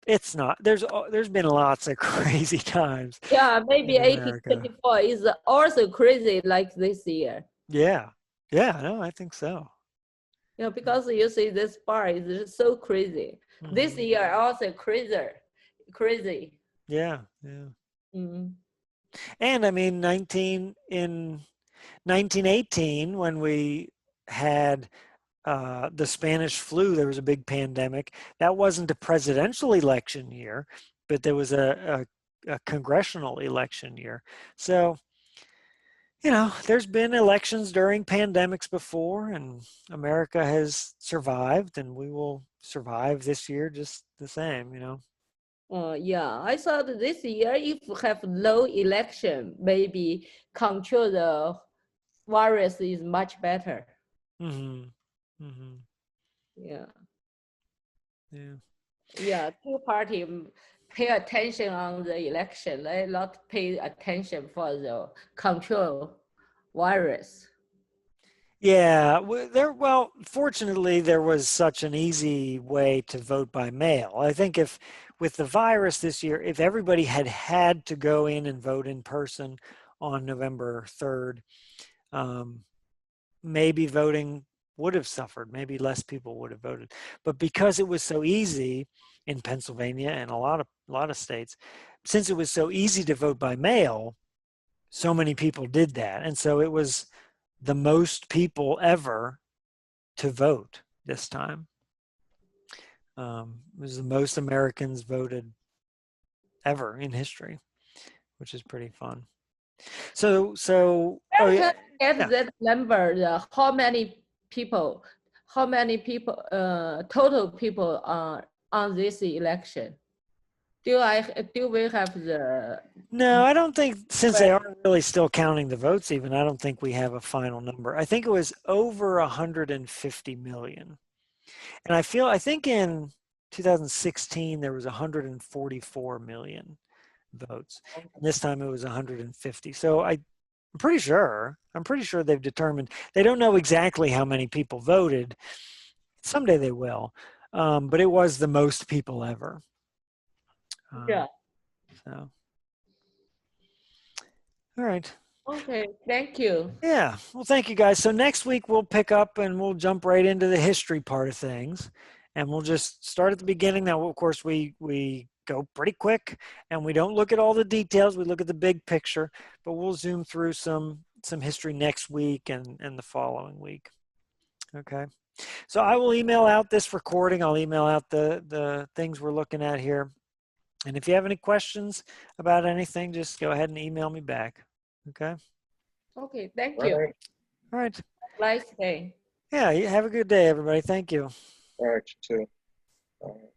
[SPEAKER 1] It's not. There's been lots of crazy times.
[SPEAKER 4] Yeah, maybe 1824 is also crazy like this year.
[SPEAKER 1] Yeah, no, I think so.
[SPEAKER 4] You know, because you see this bar is so crazy. This
[SPEAKER 1] Mhm.
[SPEAKER 4] year also crazy.
[SPEAKER 1] Yeah, yeah.
[SPEAKER 4] Mm.
[SPEAKER 1] And I mean, 1918, when we had the Spanish flu, there was a big pandemic. That wasn't a presidential election year, but there was a congressional election year. So, there's been elections during pandemics before, and America has survived, and we will survive this year just the same.
[SPEAKER 4] Yeah, I thought this year if we have no election, maybe control the virus is much better.
[SPEAKER 1] Mm-hmm. Mm-hmm.
[SPEAKER 4] Yeah,
[SPEAKER 1] Yeah.
[SPEAKER 4] yeah. Two party pay attention on the election. They not pay attention for the control virus.
[SPEAKER 1] Yeah, well, fortunately, there was such an easy way to vote by mail. I think if with the virus this year, if everybody had had to go in and vote in person on November 3rd, maybe voting would have suffered. Maybe less people would have voted. But because it was so easy in Pennsylvania and a lot of states, since it was so easy to vote by mail, so many people did that. And so it was the most people ever to vote this time. It was the most Americans voted ever in history, which is pretty fun. So, oh
[SPEAKER 4] I
[SPEAKER 1] yeah,
[SPEAKER 4] can get
[SPEAKER 1] yeah.
[SPEAKER 4] that number, how many people, total people are on this election. Do we have the?
[SPEAKER 1] No, I don't think, since they aren't really still counting the votes even, I don't think we have a final number. I think it was over 150 million. And I think in 2016 there was 144 million votes. And this time it was 150. So I'm pretty sure they've determined, they don't know exactly how many people voted. Someday they will. But it was the most people ever.
[SPEAKER 4] Yeah.
[SPEAKER 1] So, all right.
[SPEAKER 4] Okay, thank you.
[SPEAKER 1] Yeah. Well, thank you guys. So next week we'll pick up and we'll jump right into the history part of things. And we'll just start at the beginning. Now, of course, we go pretty quick and we don't look at all the details. We look at the big picture, but we'll zoom through some history next week and the following week. Okay. So I will email out this recording. I'll email out the things we're looking at here. And if you have any questions about anything, just go ahead and email me back. Okay.
[SPEAKER 4] Okay, thank
[SPEAKER 2] All
[SPEAKER 4] you.
[SPEAKER 2] right.
[SPEAKER 1] All right.
[SPEAKER 4] Nice day.
[SPEAKER 1] Yeah. You have a good day, everybody. Thank you.
[SPEAKER 2] All right, you too. All right.